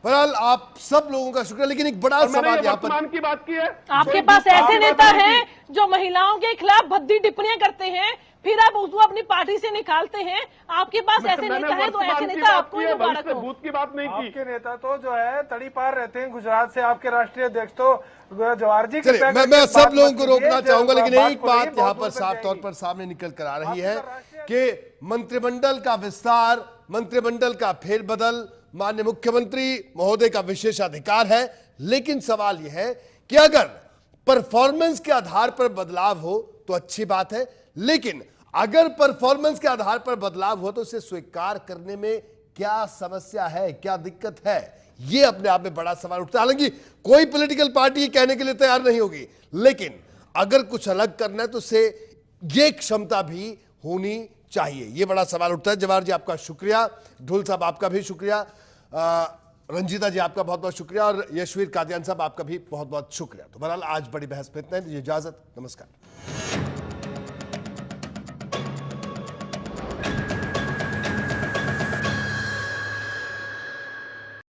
बहरहाल आप सब लोगों का शुक्रिया। लेकिन एक बड़ा सवाल यहाँ पर की बात की है, आपके पास ऐसे नेता हैं जो महिलाओं के खिलाफ भद्दी टिप्पणियां करते हैं, फिर आप उसको अपनी पार्टी से निकालते हैं। आपके पास ऐसे नेता हैं, तो ऐसे नेता आपको ही मुबारक हो। बूथ की बात नहीं की। आपके नेता तो जो है तड़ी पार रहते हैं गुजरात से। आपके राष्ट्रीय अध्यक्ष तो जवाहर जी। चलिए, मैं सब लोगों को रोकना चाहूंगा, लेकिन एक बात यहाँ पर साफ तौर पर सामने निकल कर आ रही है कि मंत्रिमंडल का विस्तार, मंत्रिमंडल का फेरबदल माननीय मुख्यमंत्री महोदय का विशेषाधिकार है। लेकिन सवाल यह है कि अगर परफॉर्मेंस के आधार पर बदलाव हो तो अच्छी बात है, लेकिन अगर परफॉर्मेंस के आधार पर बदलाव हो तो उसे स्वीकार करने में क्या समस्या है, क्या दिक्कत है? यह अपने आप में बड़ा सवाल उठता है। हालांकि कोई पॉलिटिकल पार्टी कहने के लिए तैयार नहीं होगी, लेकिन अगर कुछ अलग करना है तो उसे यह क्षमता भी होनी चाहिए। यह बड़ा सवाल उठता है। जवाहर जी आपका शुक्रिया, ढुल साहब आपका भी शुक्रिया, रंजीता जी आपका बहुत बहुत शुक्रिया और यशवीर कादियान साहब आपका भी बहुत बहुत शुक्रिया। तो बहरहाल आज बड़ी बहस में इतना ही। इजाजत, नमस्कार।